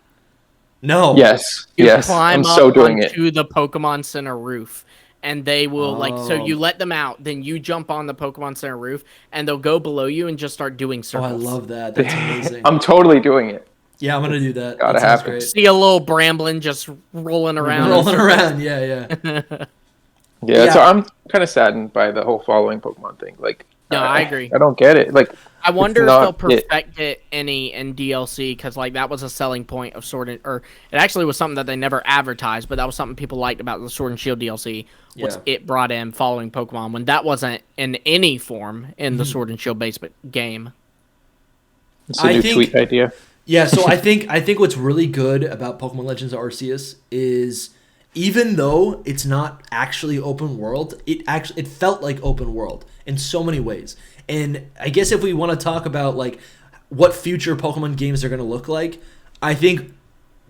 Speaker 1: No.
Speaker 3: Yes.
Speaker 2: Climb
Speaker 3: I'm
Speaker 2: up
Speaker 3: so doing
Speaker 2: onto
Speaker 3: it.
Speaker 2: the Pokemon Center roof, and they will so you let them out, then you jump on the Pokemon Center roof, and they'll go below you and just start doing circles.
Speaker 1: Oh, I love that. That's amazing.
Speaker 3: I'm totally doing it.
Speaker 1: Yeah, I'm gonna do that.
Speaker 3: Gotta
Speaker 1: that sounds
Speaker 3: happen.
Speaker 1: great.
Speaker 2: See a little Bramblin just rolling around.
Speaker 3: Yeah. So I'm kind of saddened by the whole following Pokemon thing. Like,
Speaker 2: no, I agree.
Speaker 3: I don't get it. Like,
Speaker 2: I wonder if they'll perfect it any in DLC, because like that was a selling point of or it actually was something that they never advertised, but that was something people liked about the Sword and Shield DLC. Was it brought in following Pokemon when that wasn't in any form in the Sword and Shield based game.
Speaker 3: It's a new tweet idea.
Speaker 1: Yeah, so I think what's really good about Pokemon Legends Arceus is even though it's not actually open world, it felt like open world in so many ways. And I guess if we want to talk about like what future Pokemon games are going to look like, I think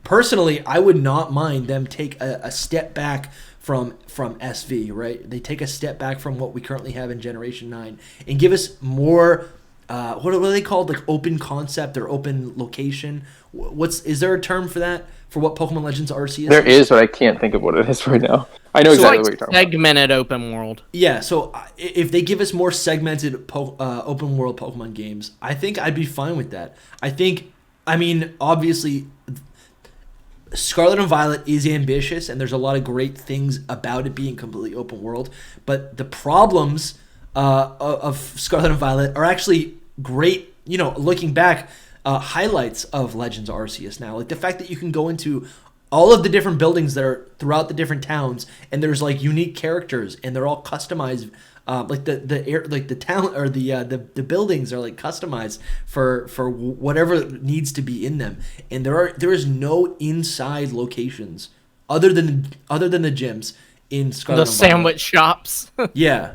Speaker 1: personally I would not mind them take a step back from SV, right? They take a step back from what we currently have in Generation 9 and give us more what are they called? Like open concept or open location? Is there a term for that? For what Pokemon Legends Arceus?
Speaker 3: There is, but I can't think of what it is right now. I know exactly what you're talking about.
Speaker 2: Segmented open world.
Speaker 1: Yeah, so if they give us more segmented open world Pokemon games, I think I'd be fine with that. I mean, obviously, Scarlet and Violet is ambitious, and there's a lot of great things about it being completely open world. But the problems of Scarlet and Violet are actually great, looking back, highlights of Legends Arceus now. Like the fact that you can go into all of the different buildings that are throughout the different towns, and there's like unique characters, and they're all customized. Like the town or the buildings are like customized for whatever needs to be in them, and there is no inside locations other than the gyms in Scarlet.
Speaker 2: The sandwich shops.
Speaker 1: Yeah.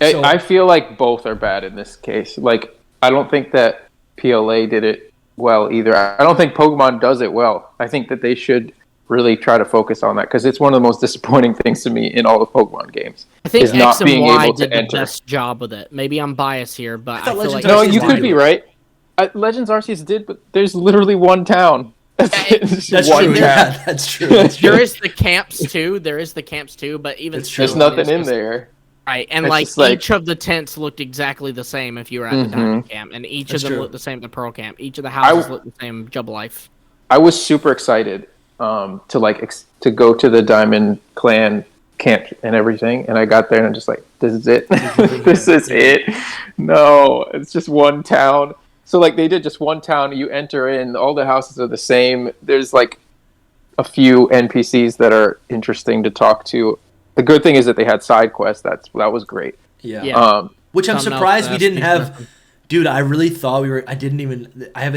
Speaker 3: I feel like both are bad in this case. Like, I don't think that PLA did it well either. I don't think Pokemon does it well. I think that they should really try to focus on that because it's one of the most disappointing things to me in all the Pokemon games.
Speaker 2: I think
Speaker 3: is
Speaker 2: X
Speaker 3: not
Speaker 2: and
Speaker 3: being
Speaker 2: Y
Speaker 3: able
Speaker 2: did
Speaker 3: to
Speaker 2: the
Speaker 3: enter.
Speaker 2: best job with it. Maybe I'm biased here, but I
Speaker 1: thought
Speaker 2: feel like
Speaker 1: Legends
Speaker 3: No,
Speaker 1: Arceus
Speaker 3: you
Speaker 1: did
Speaker 3: could
Speaker 1: do
Speaker 3: be
Speaker 1: it.
Speaker 3: right. Legends Arceus did, but there's literally one town. It's
Speaker 1: That's
Speaker 3: one
Speaker 1: true.
Speaker 3: town.
Speaker 1: Yeah, that's true. That's true.
Speaker 2: there is the camps too. But even
Speaker 1: It's true.
Speaker 3: There's
Speaker 2: still, I mean,
Speaker 3: nothing
Speaker 2: it's
Speaker 3: in
Speaker 2: just-
Speaker 3: there.
Speaker 2: Right, and
Speaker 3: It's
Speaker 2: like
Speaker 3: just like-
Speaker 2: each of the tents looked exactly the same if you were at the Diamond Camp, and each
Speaker 1: That's
Speaker 2: of them
Speaker 1: true.
Speaker 2: looked the same at the Pearl Camp. Each of the houses looked the same. Jubilife.
Speaker 3: I was super excited to go to the Diamond Clan camp and everything, and I got there and I'm just like, this is it. This is it. No, it's just one town. So like they did just one town. You enter in, all the houses are the same. There's like a few NPCs that are interesting to talk to. The good thing is that they had side quests. That was great.
Speaker 1: Yeah. Which I'm
Speaker 2: Something else
Speaker 1: surprised
Speaker 2: to
Speaker 1: we
Speaker 2: ask
Speaker 1: didn't
Speaker 2: you,
Speaker 1: have.
Speaker 2: Griffin.
Speaker 1: Dude, I really thought we were. I haven't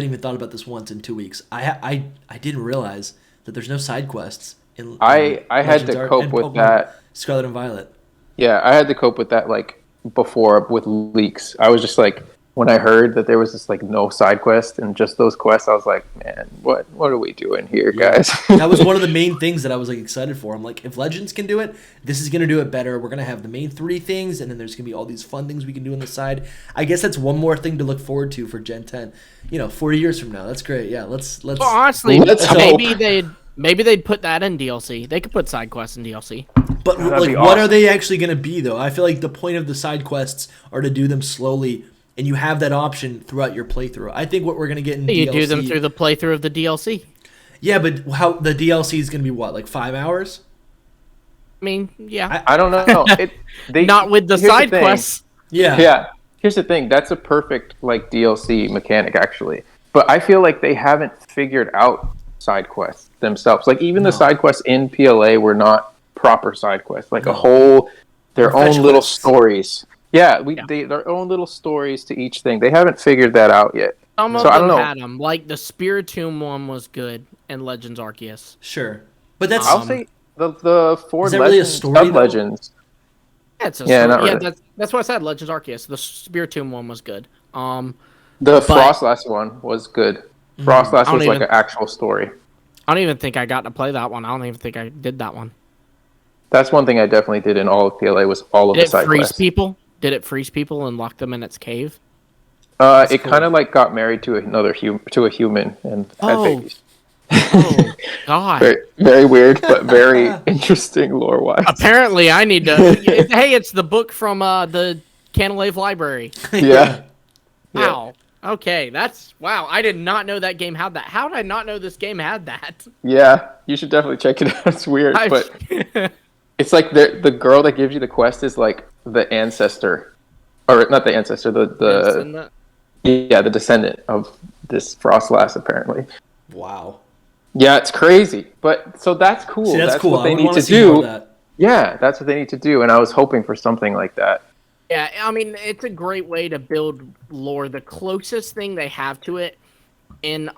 Speaker 1: even thought about this once in 2 weeks. I didn't realize that there's no side quests in.
Speaker 3: I had
Speaker 1: Legends
Speaker 3: to cope
Speaker 1: and
Speaker 3: with
Speaker 1: Pokemon
Speaker 3: that.
Speaker 1: Scarlet and Violet.
Speaker 3: Yeah, I had to cope with that like before with leaks. I was just like, when I heard that there was just like no side quest and just those quests, I was like, man, what are we doing here, guys?
Speaker 1: That was one of the main things that I was like excited for. I'm like, if Legends can do it, this is gonna do it better. We're gonna have the main 3 things, and then there's gonna be all these fun things we can do on the side. I guess that's one more thing to look forward to for Gen 10. 40 years from now. That's great. Yeah, let's.
Speaker 2: Well, honestly,
Speaker 3: Let's
Speaker 2: maybe they'd put that in DLC. They could put side quests in DLC.
Speaker 1: But
Speaker 3: That'd
Speaker 1: like,
Speaker 3: be
Speaker 1: what are
Speaker 3: awesome.
Speaker 1: they actually gonna be though? I feel like the point of the side quests are to do them slowly, and you have that option throughout your playthrough. I think what we're gonna get in
Speaker 2: You
Speaker 1: DLC,
Speaker 2: do them through the playthrough of the DLC.
Speaker 1: Yeah, but how the DLC is gonna be what, like 5 hours?
Speaker 2: I mean, yeah,
Speaker 3: I don't know.
Speaker 2: not with the
Speaker 3: here's
Speaker 2: side
Speaker 3: thing.
Speaker 2: quests.
Speaker 1: Yeah.
Speaker 3: Yeah. Here's the thing. That's a perfect like DLC mechanic actually. But I feel like they haven't figured out side quests themselves. Like even the side quests in PLA were not proper side quests. Like their
Speaker 1: Or
Speaker 3: own
Speaker 1: fetch
Speaker 3: little
Speaker 1: quests.
Speaker 3: stories. Yeah, their own little stories to each thing. They haven't figured that out yet.
Speaker 2: Some of
Speaker 3: So I
Speaker 2: them
Speaker 3: don't know.
Speaker 2: had them. Like the Spiritomb one was good in Legends Arceus.
Speaker 1: Sure. But that's
Speaker 3: I'll say the 4
Speaker 1: Is that really a
Speaker 3: legends,
Speaker 1: story, though?
Speaker 3: sub-legends.
Speaker 2: Yeah, it's a
Speaker 3: Yeah,
Speaker 2: story.
Speaker 3: not
Speaker 2: Yeah,
Speaker 3: really.
Speaker 2: that's what I said. Legends Arceus. The Spiritomb one was good.
Speaker 3: The
Speaker 2: But-
Speaker 3: Frostlass one was good. Frostlass
Speaker 2: don't
Speaker 3: was like
Speaker 2: even-
Speaker 3: an actual story.
Speaker 2: I don't even think I got to play that one. I don't even think I did that one.
Speaker 3: That's one thing I definitely did in all of PLA was all of
Speaker 2: Did
Speaker 3: the
Speaker 2: it
Speaker 3: side
Speaker 2: freeze
Speaker 3: quests.
Speaker 2: people? Did it freeze people and lock them in its cave?
Speaker 3: It kind of like got married to a human and had
Speaker 2: Oh.
Speaker 3: babies.
Speaker 2: Oh God!
Speaker 3: Very, very weird, but very interesting lore-wise.
Speaker 2: Apparently, I need to. Hey, it's the book from the Canalave Library.
Speaker 3: Yeah.
Speaker 2: Wow. Okay, that's wow. I did not know that game had that. How did I not know this game had that?
Speaker 3: Yeah, you should definitely check it out. It's weird, but it's like the girl that gives you the quest is like the ancestor, or not the ancestor, the descendant of this Frostlass apparently.
Speaker 1: wow.
Speaker 3: Yeah, it's crazy, but so that's cool.
Speaker 1: See, that's cool.
Speaker 3: What
Speaker 1: I
Speaker 3: they
Speaker 1: would
Speaker 3: need
Speaker 1: want to
Speaker 3: to
Speaker 1: see more of
Speaker 3: do.
Speaker 1: that.
Speaker 3: Yeah, that's what they need to do, and I was hoping for something like that.
Speaker 2: Yeah, I mean, it's a great way to build lore. The closest thing they have to it in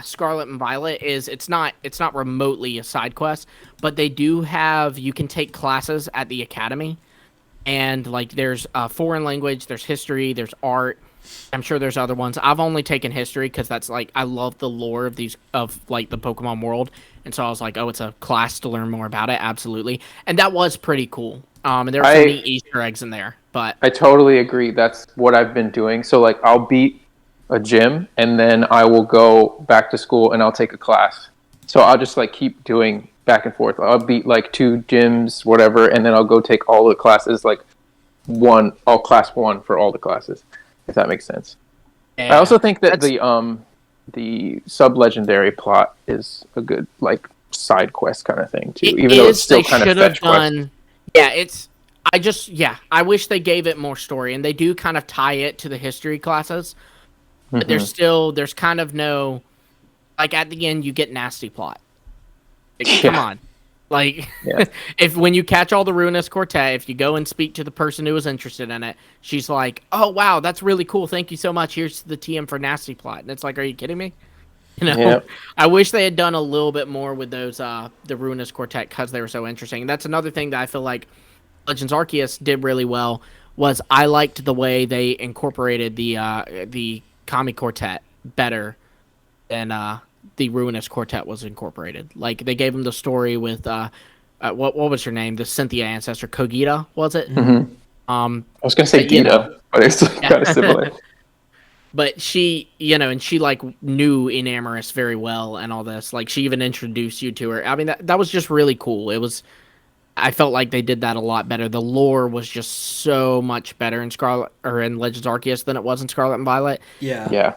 Speaker 2: Scarlet and Violet is it's not remotely a side quest, but they do have, you can take classes at the academy, and like there's foreign language, there's history, there's art. I'm sure there's other ones. I've only taken history because that's like I love the lore of the Pokemon world, and so I was like, oh, it's a class to learn more about it. Absolutely, and that was pretty cool. And there were so many Easter eggs in there. But
Speaker 3: I totally agree. That's what I've been doing. So like I'll beat a gym and then I will go back to school and I'll take a class. So I'll just like keep doing back and forth. I'll beat like 2 gyms, whatever, and then I'll go take all the classes, like class 1 for all the classes, if that makes sense.
Speaker 2: yeah,
Speaker 3: I also think that the sub-legendary plot is a good like side quest kind of thing too, even though it's still kind of fetch quest.
Speaker 2: Yeah, I wish they gave it more story, and they do kind of tie it to the history classes. But there's kind of no, like at the end you get nasty plot. Like, come on. Like, if when you catch all the Ruinous Quartet, if you go and speak to the person who was interested in it, she's like, oh, wow, that's really cool. Thank you so much. Here's the TM for nasty plot. And it's like, are you kidding me? I wish they had done a little bit more with those, the Ruinous Quartet, because they were so interesting. And that's another thing that I feel like Legends Arceus did really well, was I liked the way they incorporated the Kami Quartet better than the Ruinous Quartet was incorporated. Like they gave him the story with what was her name? The Cynthia ancestor, Kogita, was it?
Speaker 3: Mm-hmm. I was gonna say Gita, but it's kind of similar.
Speaker 2: But she, and she like knew Enamorus very well and all this. Like she even introduced you to her. I mean, that was just really cool. I felt like they did that a lot better. The lore was just so much better in in Legends Arceus than it was in Scarlet and Violet.
Speaker 3: Yeah.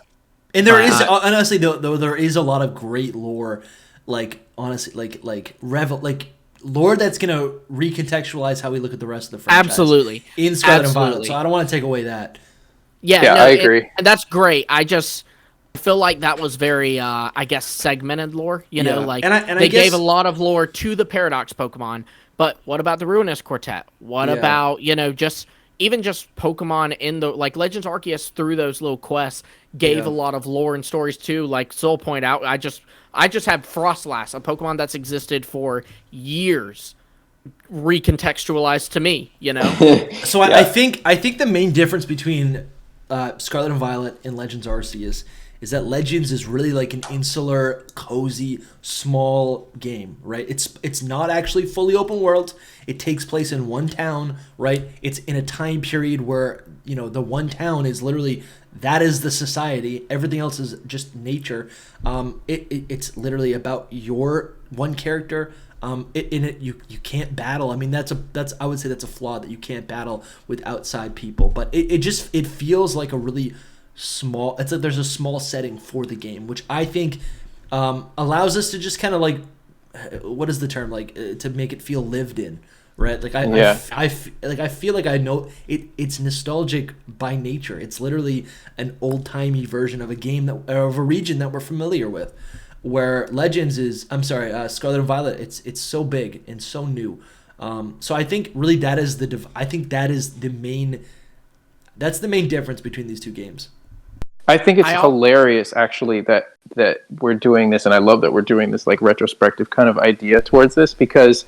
Speaker 1: And there is honestly though there is a lot of great lore, like honestly like lore that's gonna recontextualize how we look at the rest of the franchise.
Speaker 2: Absolutely.
Speaker 1: In Scarlet and Violet. So I don't want to take away that.
Speaker 2: Yeah,
Speaker 3: I agree.
Speaker 2: That's great. I feel like that was very, I guess, segmented lore. They gave a lot of lore to the Paradox Pokemon, but what about the Ruinous Quartet? What about, just Pokemon in the, like, Legends Arceus through those little quests gave a lot of lore and stories too. Like Soul point out, I just have Frostlass, a Pokemon that's existed for years, recontextualized to me,
Speaker 1: So I think the main difference between Scarlet and Violet and Legends Arceus is that Legends is really like an insular, cozy, small game, right? It's not actually fully open world. It takes place in one town, right? It's in a time period where, the one town is literally, that is the society. Everything else is just nature. It's literally about your one character. In it you can't battle. I mean, that's I would say that's a flaw, that you can't battle with outside people. But it feels like a really small. It's like there's a small setting for the game, which I think allows us to just kind of like, what is the term, like to make it feel lived in, right? Like I feel like I know it. It's nostalgic by nature. It's literally an old timey version of a game of a region that we're familiar with. Where Legends is, Scarlet and Violet, it's so big and so new. So I think really that's the main difference between these two games.
Speaker 3: I think it's hilarious, actually, that we're doing this, and I love that we're doing this like retrospective kind of idea towards this, because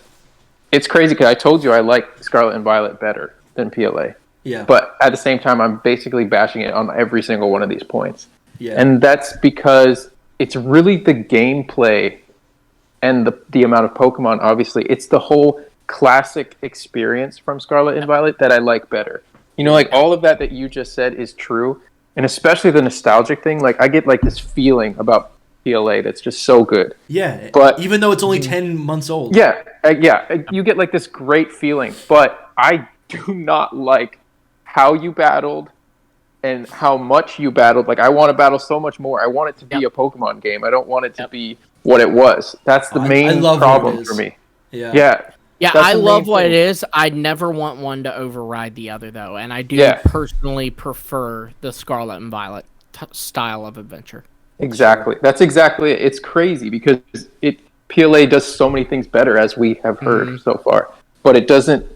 Speaker 3: it's crazy. Because I told you I like Scarlet and Violet better than PLA.
Speaker 1: Yeah.
Speaker 3: But at the same time, I'm basically bashing it on every single one of these points.
Speaker 1: Yeah.
Speaker 3: And that's because it's really the gameplay and the amount of Pokemon, obviously. It's the whole classic experience from Scarlet and Violet that I like better. Like all of that you just said is true. And especially the nostalgic thing. Like I get like this feeling about PLA that's just so good.
Speaker 1: Yeah,
Speaker 3: but
Speaker 1: even though it's only 10 months old.
Speaker 3: Yeah, you get like this great feeling. But I do not like how you battled and how much you battled. Like, I want to battle so much more. I want it to be a Pokemon game. I don't want it to be what it was. That's the main problem for me. Yeah.
Speaker 2: Yeah, I love what it is. I never want one to override the other, though. And I do personally prefer the Scarlet and Violet style of adventure.
Speaker 3: Exactly. That's exactly it. It's crazy because PLA does so many things better, as we have heard so far. But it doesn't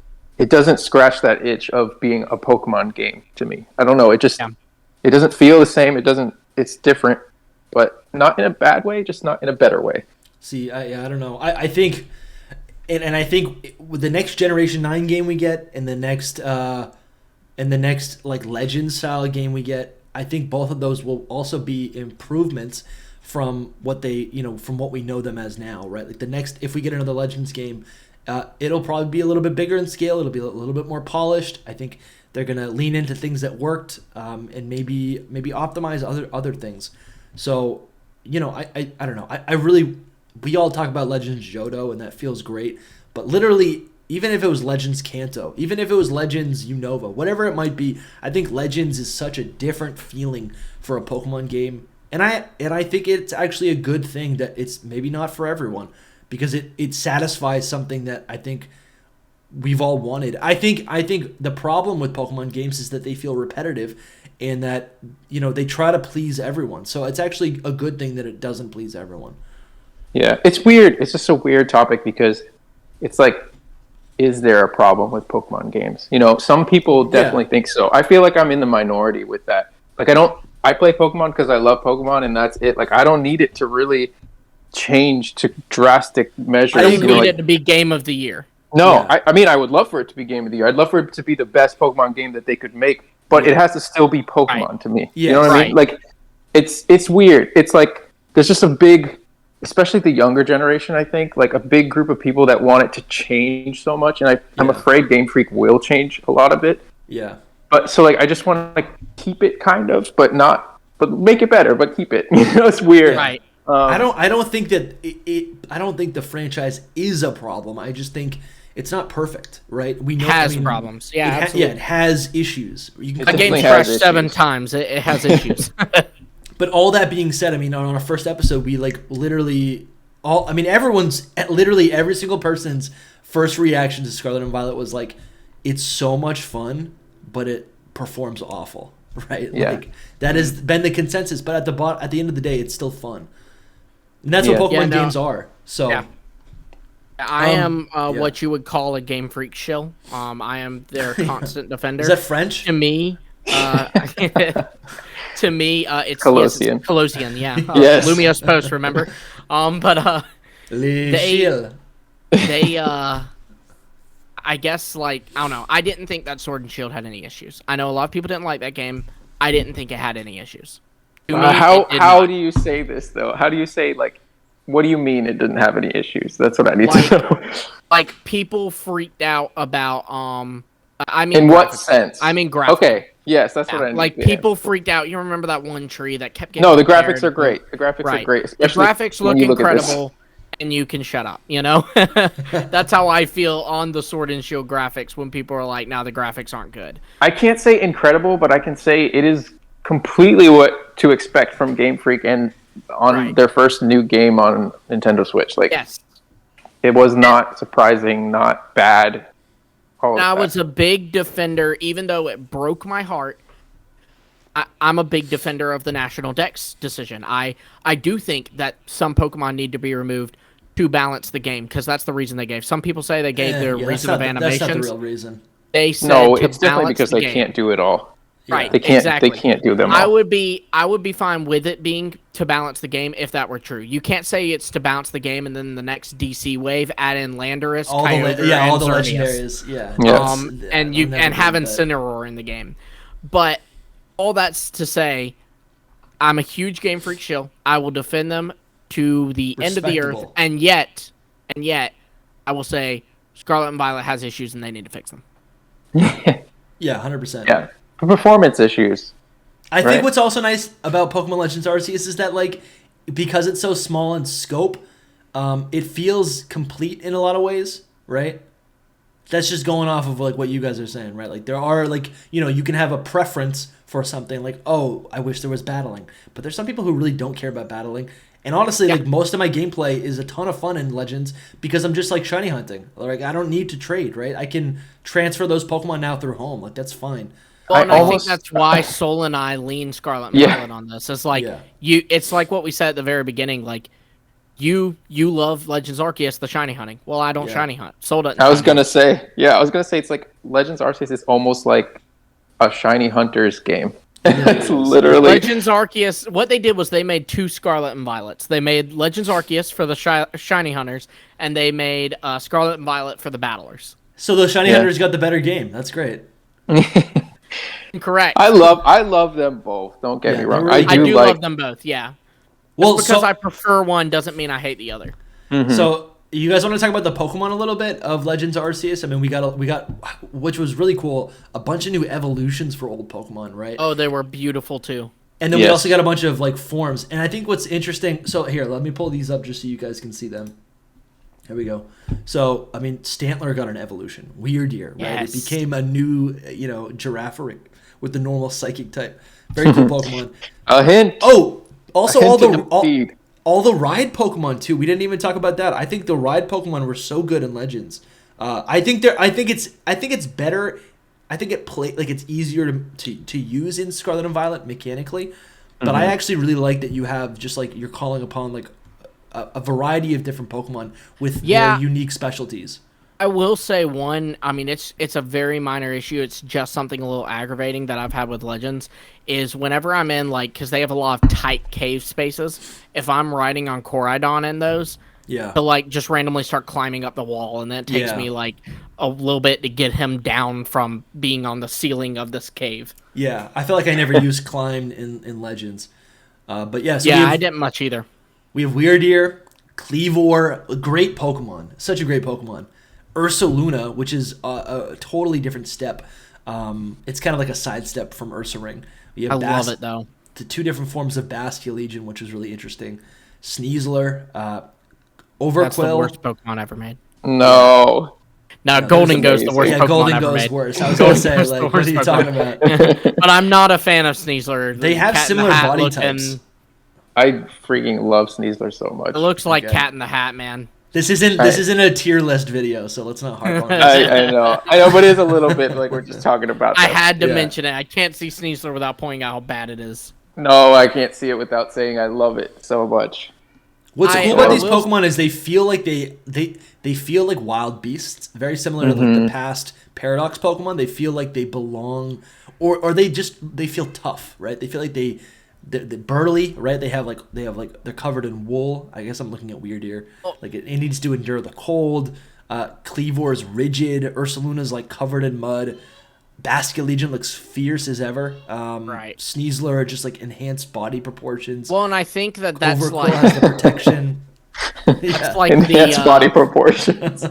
Speaker 3: scratch that itch of being a Pokemon game to me. I don't know. It doesn't feel the same. It's different, but not in a bad way, just not in a better way.
Speaker 1: See, I don't know. I think, and I think with the next Generation 9 game we get, and the next like Legends style game we get, I think both of those will also be improvements from what from what we know them as now, right? Like if we get another Legends game, it'll probably be a little bit bigger in scale. It'll be a little bit more polished. I think they're gonna lean into things that worked, and maybe optimize other things. So, I don't know. I really, we all talk about Legends Johto, and that feels great. But literally, even if it was Legends Kanto, even if it was Legends Unova, whatever it might be, I think Legends is such a different feeling for a Pokemon game. And I think it's actually a good thing that it's maybe not for everyone, because it satisfies something that I think we've all wanted. I think the problem with Pokemon games is that they feel repetitive, and that they try to please everyone. So it's actually a good thing that it doesn't please everyone.
Speaker 3: Yeah, it's weird. It's just a weird topic because it's like, is there a problem with Pokemon games? Some people definitely think so. I feel like I'm in the minority with that. Like, I play Pokemon because I love Pokemon, and that's it. Like, I don't need it to really change to drastic measures.
Speaker 2: I don't need it to be Game of the Year.
Speaker 3: No, yeah. I mean, I would love for it to be Game of the Year. I'd love for it to be the best Pokemon game that they could make, but it has to still be Pokemon to me. Yeah, you know what I mean? Like, it's weird. It's like there's just a big, especially the younger generation, I think, like a big group of people that want it to change so much, and I'm afraid Game Freak will change a lot of it.
Speaker 1: Yeah.
Speaker 3: But so like I just want to like keep it kind of, but make it better, but keep it. It's weird.
Speaker 2: Right.
Speaker 1: I don't think that I don't think the franchise is a problem. I just think it's not perfect, right? We know
Speaker 2: it has problems. Yeah, absolutely.
Speaker 1: it has issues.
Speaker 2: A game's crashed 7 times. It has issues.
Speaker 1: But all that being said, I mean, on our first episode, we like literally literally every single person's first reaction to Scarlet and Violet was like, it's so much fun, but it performs awful, right?
Speaker 3: Yeah.
Speaker 1: Like that has been the consensus. But at the end of the day, it's still fun, and that's what Pokemon games are. So. Yeah.
Speaker 2: I am what you would call a Game Freak shill. I am their constant defender.
Speaker 1: Is that French?
Speaker 2: To me, it's
Speaker 3: Colossian.
Speaker 2: Colossian, yeah.
Speaker 3: Yes.
Speaker 2: Lumiose Post, remember? They I guess, like, I don't know. I didn't think that Sword and Shield had any issues. I know a lot of people didn't like that game. I didn't think it had any issues.
Speaker 3: How do you say this, though? How do you say, like, what do you mean it didn't have any issues? That's what I need to know.
Speaker 2: Like, people freaked out about, I mean,
Speaker 3: in what sense?
Speaker 2: I mean, graphics.
Speaker 3: Okay, yes, that's what I need.
Speaker 2: Like, people freaked out. You remember that one tree that kept getting
Speaker 3: No, the graphics are great. The graphics are great.
Speaker 2: The graphics look incredible, and you can shut up, you know? That's how I feel on the Sword and Shield graphics when people are like, "Now the graphics aren't good."
Speaker 3: I can't say incredible, but I can say it is completely what to expect from Game Freak and on their first new game on Nintendo Switch. Like,
Speaker 2: yes.
Speaker 3: It was not surprising, not bad.
Speaker 2: I was a big defender, even though it broke my heart. I'm a big defender of the National Dex decision. I do think that some Pokemon need to be removed to balance the game, because that's the reason they gave. Some people say they gave their reason of animations.
Speaker 1: That's not the real reason.
Speaker 2: They said
Speaker 3: no, it's definitely because they can't do it all.
Speaker 2: Right,
Speaker 3: they can't.
Speaker 2: Exactly.
Speaker 3: They can't do them all.
Speaker 2: I would be fine with it being to balance the game if that were true. You can't say it's to balance the game and then the next DC wave add in Landorus,
Speaker 1: all the legendaries,
Speaker 2: and have Incineroar in the game. But all that's to say, I'm a huge Game Freak shill. I will defend them to the end of the earth, and yet, I will say Scarlet and Violet has issues and they need to fix them.
Speaker 1: Yeah, 100%.
Speaker 3: Yeah, performance issues.
Speaker 1: I think what's also nice about Pokemon Legends Arceus is that, like, because it's so small in scope, it feels complete in a lot of ways, right? That's just going off of like what you guys are saying, right? Like there are like, you know, you can have a preference for something like, oh, I wish there was battling. But there's some people who really don't care about battling. And honestly, like most of my gameplay is a ton of fun in Legends because I'm just like shiny hunting. Like I don't need to trade, right? I can transfer those Pokemon now through home. Like that's fine.
Speaker 2: Well, I think that's why Sol and I lean Scarlet and Violet on this. It's like it's like what we said at the very beginning, like you love Legends Arceus, the shiny hunting. Well, I don't shiny hunt. Sol doesn't.
Speaker 3: I was gonna say it's like Legends Arceus is almost like a shiny hunters game. It's literally
Speaker 2: Legends Arceus. What they did was they made 2 Scarlet and Violets. They made Legends Arceus for the shiny hunters, and they made Scarlet and Violet for the battlers.
Speaker 1: So the shiny hunters got the better game. That's great.
Speaker 2: Correct.
Speaker 3: I love them both. Don't get me wrong.
Speaker 1: Really
Speaker 2: I do love them both. Yeah. Well, because I prefer one doesn't mean I hate the other.
Speaker 3: Mm-hmm.
Speaker 1: So you guys want to talk about the Pokemon a little bit of Legends Arceus? I mean, we got, which was really cool, a bunch of new evolutions for old Pokemon, right?
Speaker 2: Oh, they were beautiful too.
Speaker 1: And then we also got a bunch of like forms. And I think what's interesting. So here, let me pull these up just so you guys can see them. Here we go. So I mean, Stantler got an evolution. Weirdeer, right?
Speaker 2: Yes.
Speaker 1: It became a new, Giraffaric with the normal Psychic type. Very cool Pokemon.
Speaker 3: A hint.
Speaker 1: Oh. Also, all the ride Pokemon too. We didn't even talk about that. I think the ride Pokemon were so good in Legends. I think it's better. I think it's easier to use in Scarlet and Violet mechanically. But I actually really like that you have just like you're calling upon like a variety of different Pokemon with their unique specialties.
Speaker 2: I will say one, I mean, it's a very minor issue. It's just something a little aggravating that I've had with Legends, is whenever I'm in, like, because they have a lot of tight cave spaces, if I'm riding on Koraidon in those, to, like, just randomly start climbing up the wall, and then it takes me, like, a little bit to get him down from being on the ceiling of this cave. Yeah,
Speaker 1: I feel like I never used climbed in Legends. But yeah, so
Speaker 2: I didn't much either.
Speaker 1: We have Weirdeer, Cleavor, a great Pokemon, such a great Pokemon. Ursaluna, which is a totally different step. It's kind of like a sidestep from Ursaring.
Speaker 2: I love it though.
Speaker 1: The 2 different forms of Bastion, which is really interesting. Sneasler, Overquill.
Speaker 2: That's the worst Pokemon ever made.
Speaker 3: No.
Speaker 2: No, Golden Go's the worst
Speaker 1: Yeah,
Speaker 2: Pokemon
Speaker 1: Golden
Speaker 2: ever
Speaker 1: Go's
Speaker 2: made.
Speaker 1: worse. I was gonna say, like, what are you talking about?
Speaker 2: But I'm not a fan of Sneasler.
Speaker 1: They have similar body types.
Speaker 3: I freaking love Sneasler so much.
Speaker 2: It looks like Cat in the Hat, man.
Speaker 1: This isn't a tier list video, so let's not harp on this.
Speaker 3: I know, but it is a little bit like we're just talking about.
Speaker 2: I had to mention it. I can't see Sneasler without pointing out how bad it is.
Speaker 3: No, I can't see it without saying I love it so much.
Speaker 1: What's cool about these Pokemon is they feel like they feel like wild beasts, very similar to like the past Paradox Pokemon. They feel like they belong, or they feel tough, right? They feel like they're burly, right? They have like they're covered in wool. I guess I'm looking at Weirdeer. Like it needs to endure the cold. Cleavor is rigid. Ursaluna's like covered in mud. Bastion looks fierce as ever.
Speaker 2: Right.
Speaker 1: Sneasler are just like enhanced body proportions.
Speaker 2: Well, and I think that's
Speaker 1: Overquill
Speaker 2: like
Speaker 1: has the protection.
Speaker 2: it's like
Speaker 3: enhanced body proportions.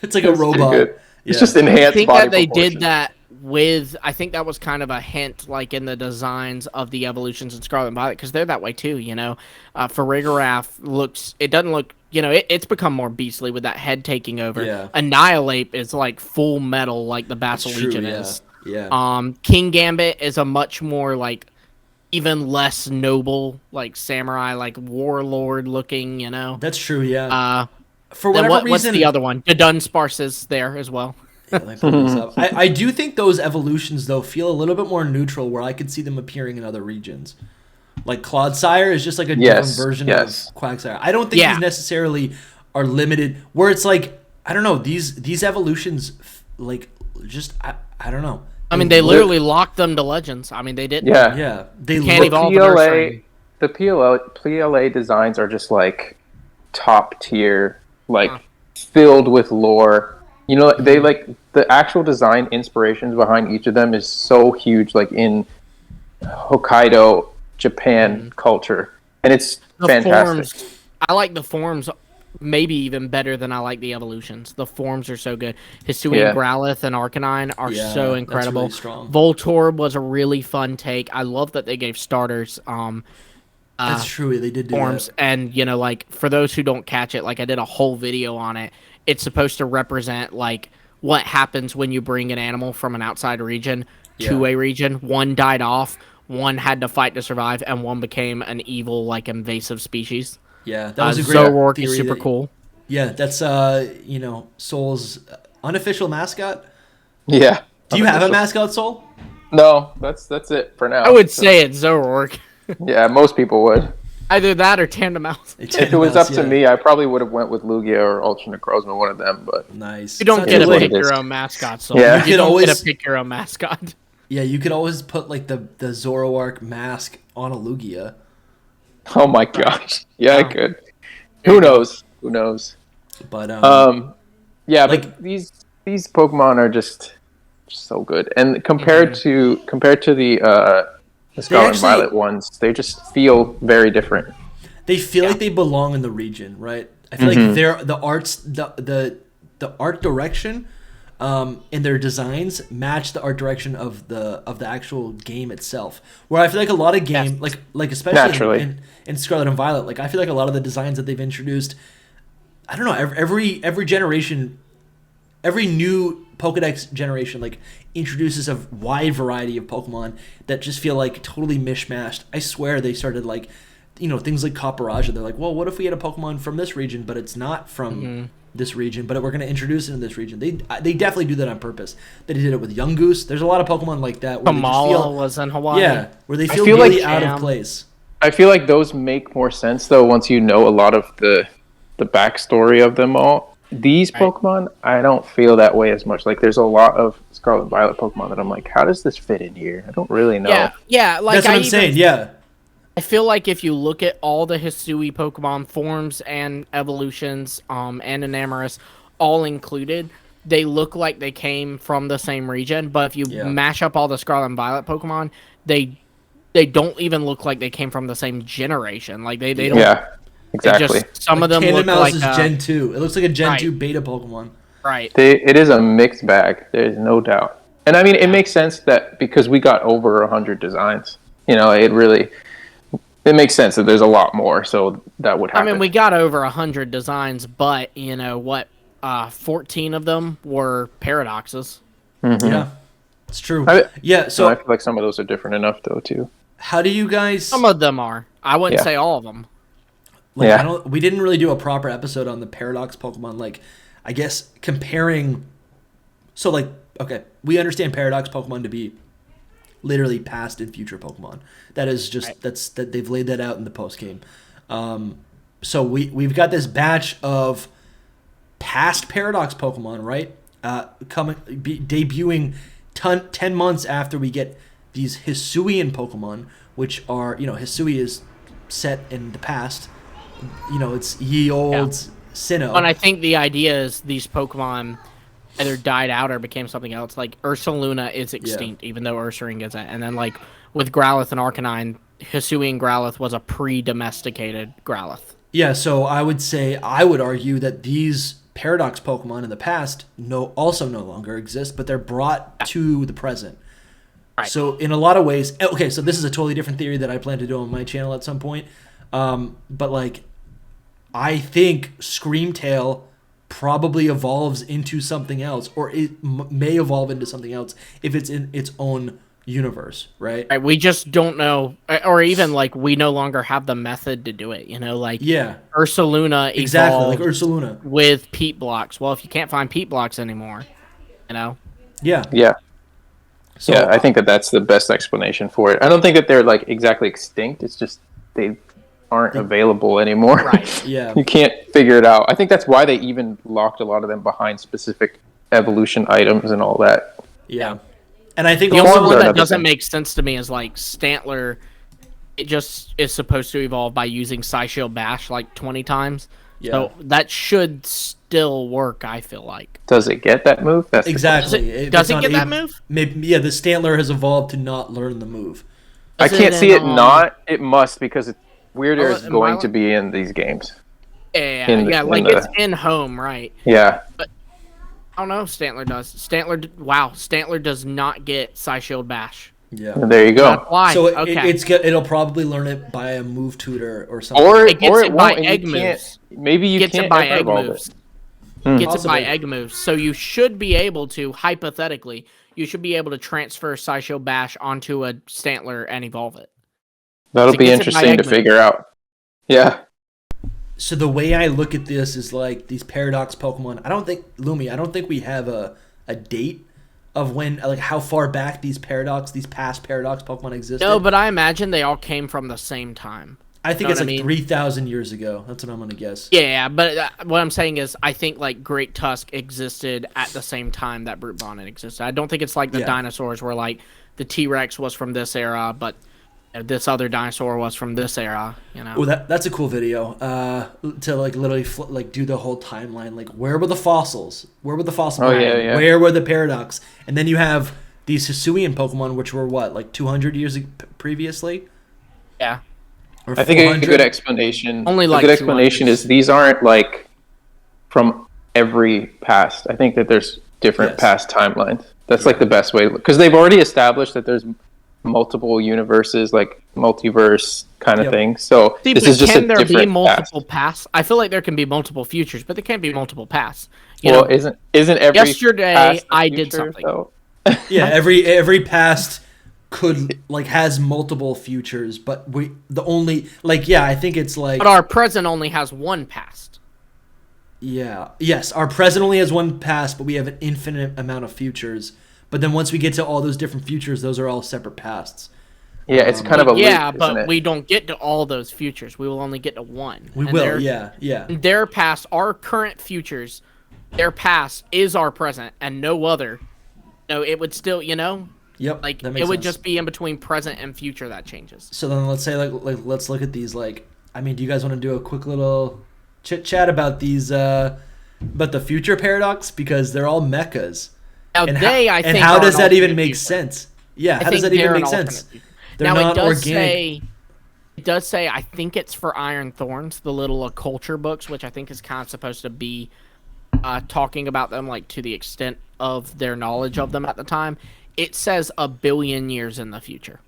Speaker 1: It's like a robot.
Speaker 3: It's just enhanced.
Speaker 2: I think
Speaker 3: body
Speaker 2: that they
Speaker 3: proportions.
Speaker 2: did that with. I think that was kind of a hint, like in the designs of the evolutions in Scarlet and Violet, because they're that way too. You know, Farigiraf looks. It doesn't look. You know, it's become more beastly with that head taking over.
Speaker 1: Yeah.
Speaker 2: Annihilate is like full metal, like the Basiligian is.
Speaker 1: Yeah.
Speaker 2: King Gambit is a much more like even less noble, like samurai, like warlord looking. You know.
Speaker 1: That's true. Yeah.
Speaker 2: For whatever reason, what's the other one? The Dunsparce is there as well.
Speaker 1: Yeah, let me pull this up. I do think those evolutions though feel a little bit more neutral, where I could see them appearing in other regions. Like Clodsire is just like a different version of Quagsire. I don't think these necessarily are limited. Where it's like, I don't know, these evolutions, like, just I don't know.
Speaker 2: I mean, they literally locked them to Legends. I mean, they didn't.
Speaker 1: Yeah. They
Speaker 2: can't evolve.
Speaker 3: The PLA designs are just like top tier, like filled with lore. You know, they like the actual design inspirations behind each of them is so huge. Like in Hokkaido, Japan culture, and it's fantastic.
Speaker 2: I like the forms maybe even better than I like the evolutions. The forms are so good. Hisuian Growlithe and Arcanine are so incredible.
Speaker 1: Really strong.
Speaker 2: Voltorb was a really fun take. I love that they gave starters.
Speaker 1: That's true. They did do
Speaker 2: forms,
Speaker 1: that.
Speaker 2: and you know, like for those who don't catch it, like I did a whole video on it. It's supposed to represent like what happens when you bring an animal from an outside region to a region. One died off. One had to fight to survive, and one became an evil, like, invasive species.
Speaker 1: Yeah, that was a great
Speaker 2: Zoroark
Speaker 1: theory.
Speaker 2: is super cool.
Speaker 1: Yeah, that's, Soul's unofficial mascot.
Speaker 3: Yeah.
Speaker 1: Do you have a mascot, Soul?
Speaker 3: No, that's it for now.
Speaker 2: I would say it's Zoroark.
Speaker 3: Yeah, most people would.
Speaker 2: Either that or Tandemaus.
Speaker 3: If it was up to me, I probably would have went with Lugia or Ultra Necrozma, one of them. But
Speaker 1: nice.
Speaker 2: You don't get to pick your own mascot, Soul.
Speaker 3: Yeah.
Speaker 2: You don't get to pick your own mascot.
Speaker 1: Yeah, you could always put like the Zoroark mask on a Lugia.
Speaker 3: Oh my gosh! Yeah, I could. Who knows?
Speaker 1: But
Speaker 3: yeah, like but these Pokemon are just so good, and compared to the Scarlet and Violet ones, they just feel very different.
Speaker 1: They feel like they belong in the region, right? I feel like the art direction. And their designs match the art direction of the actual game itself. Where I feel like a lot of game, like especially in Scarlet and Violet, like I feel like a lot of the designs that they've introduced, I don't know, every generation, every new Pokedex generation, like introduces a wide variety of Pokemon that just feel like totally mishmashed. I swear they started like, things like Copperaja. They're like, well, what if we had a Pokemon from this region, but it's not from this region, but we're going to introduce it in this region. They definitely do that on purpose. They did it with Yungoos. There's a lot of Pokemon like that. Where
Speaker 2: Kamala was in Hawaii.
Speaker 1: Yeah, where they feel really out of place.
Speaker 3: I feel like those make more sense though once you know a lot of the backstory of them all. These Pokemon, I don't feel that way as much. Like there's a lot of Scarlet and Violet Pokemon that I'm like, how does this fit in here? I don't really know.
Speaker 2: Yeah, like
Speaker 1: that's what I'm saying. Yeah.
Speaker 2: I feel like if you look at all the Hisui Pokemon forms and evolutions, and Enamorus, all included, they look like they came from the same region. But if you mash up all the Scarlet and Violet Pokemon, they they don't even look like they came from the same generation. Like they don't.
Speaker 3: Yeah, exactly.
Speaker 2: Some of them look
Speaker 1: Tandemaus
Speaker 2: like
Speaker 1: is Gen 2. It looks like a Gen
Speaker 2: right.
Speaker 1: 2 beta Pokemon.
Speaker 2: Right.
Speaker 3: It is a mixed bag. There's no doubt. And I mean, it makes sense that because we got over 100 designs, it makes sense that there's a lot more. So that would happen.
Speaker 2: I mean, we got over 100 designs, but 14 of them were paradoxes.
Speaker 3: Mm-hmm.
Speaker 1: Yeah, it's true.
Speaker 3: So I feel like some of those are different enough, though, too.
Speaker 1: How do you guys?
Speaker 2: Some of them are. I wouldn't say all of them.
Speaker 1: We didn't really do a proper episode on the paradox Pokemon. Like, I guess comparing. So, like, okay, we understand paradox Pokemon to be literally past and future Pokemon. That is just right. that they've laid that out in the post game. So we've got this batch of past paradox Pokemon, right? Debuting 10 months after we get these Hisuian Pokemon, which are, Hisui is set in the past. It's ye old Sinnoh.
Speaker 2: And I think the idea is these Pokemon either died out or became something else. Like Ursaluna is extinct, even though Ursaring isn't. And then like with Growlithe and Arcanine, Hisuian Growlithe was a pre-domesticated Growlithe.
Speaker 1: Yeah, so I would argue that these paradox Pokemon in the past also no longer exist, but they're brought to the present.
Speaker 2: Right.
Speaker 1: So in a lot of ways, okay, so this is a totally different theory that I plan to do on my channel at some point. But like, I think Screamtail probably evolves into something else, or it may evolve into something else if it's in its own universe, right?
Speaker 2: Right, we just don't know, or even like we no longer have the method to do it. Ursaluna
Speaker 1: exactly, like
Speaker 2: evolved
Speaker 1: Ursaluna
Speaker 2: with peat blocks. Well, if you can't find peat blocks anymore,
Speaker 3: Yeah.
Speaker 1: So,
Speaker 3: yeah, I think that's the best explanation for it. I don't think that they're like exactly extinct. It's just they aren't available anymore.
Speaker 2: Right.
Speaker 1: Yeah.
Speaker 3: You can't figure it out. I think that's why they even locked a lot of them behind specific evolution items and all that.
Speaker 1: Yeah. And I think
Speaker 2: the
Speaker 1: also
Speaker 2: only one that doesn't make sense to me is like Stantler. It just is supposed to evolve by using Psyshield Bash like 20 times. Yeah. So that should still work, I feel like.
Speaker 3: Does it get that move? That's
Speaker 1: exactly.
Speaker 2: Does it get that move?
Speaker 1: Maybe, the Stantler has evolved to not learn the move.
Speaker 3: I can't see it not. It must, because Weirder is going to be in these games.
Speaker 2: Yeah, it's in home, right?
Speaker 3: Yeah.
Speaker 2: But I don't know if Stantler does. Stantler does not get Psyshield Bash.
Speaker 1: Yeah.
Speaker 3: There you go.
Speaker 2: That's why.
Speaker 1: So it'll probably learn it by a move tutor or something.
Speaker 3: Or
Speaker 2: it gets it by
Speaker 3: won't,
Speaker 2: egg moves.
Speaker 3: Maybe you
Speaker 2: gets
Speaker 3: can't
Speaker 2: it by
Speaker 3: ever
Speaker 2: egg
Speaker 3: evolve
Speaker 2: moves.
Speaker 3: it.
Speaker 2: Gets it by egg moves. So you should be able to, hypothetically, transfer Psyshield Bash onto a Stantler and evolve it.
Speaker 3: That'll be interesting to figure out. Yeah.
Speaker 1: So the way I look at this is like these paradox Pokemon. I don't think we have a date of when, like, how far back these past paradox Pokemon existed.
Speaker 2: No, but I imagine they all came from the same time.
Speaker 1: I think it's 3,000 years ago. That's what I'm going to guess.
Speaker 2: Yeah, but what I'm saying is I think, like, Great Tusk existed at the same time that Brute Bonnet existed. I don't think it's like the dinosaurs where, like, the T-Rex was from this era, but this other dinosaur was from this era,
Speaker 1: Oh, that's a cool video. To, like, literally, do the whole timeline. Like, where were the fossils? Where were the fossils?
Speaker 3: Oh, yeah.
Speaker 1: Where were the paradox? And then you have these Hisuian Pokemon, which were, what, like 200 years previously?
Speaker 2: Yeah.
Speaker 1: Or
Speaker 3: I think a good explanation.
Speaker 2: Only like
Speaker 3: a good explanation is these aren't like from every past. I think that there's different past timelines. That's like the best way, because they've already established that there's multiple universes, like multiverse kind of thing. So this is just a different
Speaker 2: be multiple
Speaker 3: past.
Speaker 2: pasts? I feel like there can be multiple futures, but there can't be multiple pasts.
Speaker 3: Isn't every
Speaker 2: yesterday I did something?
Speaker 3: Though?
Speaker 1: Yeah, every past has multiple futures, but I think it's like.
Speaker 2: But our present only has one past.
Speaker 1: Yeah. Yes, our present only has one past, but we have an infinite amount of futures. But then once we get to all those different futures, those are all separate pasts.
Speaker 3: Yeah, it's kind of a loop,
Speaker 2: but we don't get to all those futures. We will only get to one.
Speaker 1: We will.
Speaker 2: Their past, our current futures, their past is our present and no other. No, it would still,
Speaker 1: Yep.
Speaker 2: Like,
Speaker 1: that makes
Speaker 2: it would
Speaker 1: sense.
Speaker 2: just be in between present and future that changes.
Speaker 1: So then let's say let's look at these. Do you guys want to do a quick little chit chat about these about the future paradox, because they're all mechas.
Speaker 2: Now
Speaker 1: how does that even make sense? Yeah, how does that even make sense? They're
Speaker 2: now
Speaker 1: not
Speaker 2: it does
Speaker 1: organic.
Speaker 2: say. It does say, I think it's for Iron Thorns, the little culture books, which I think is kind of supposed to be talking about them like to the extent of their knowledge of them at the time. It says 1 billion years in the future,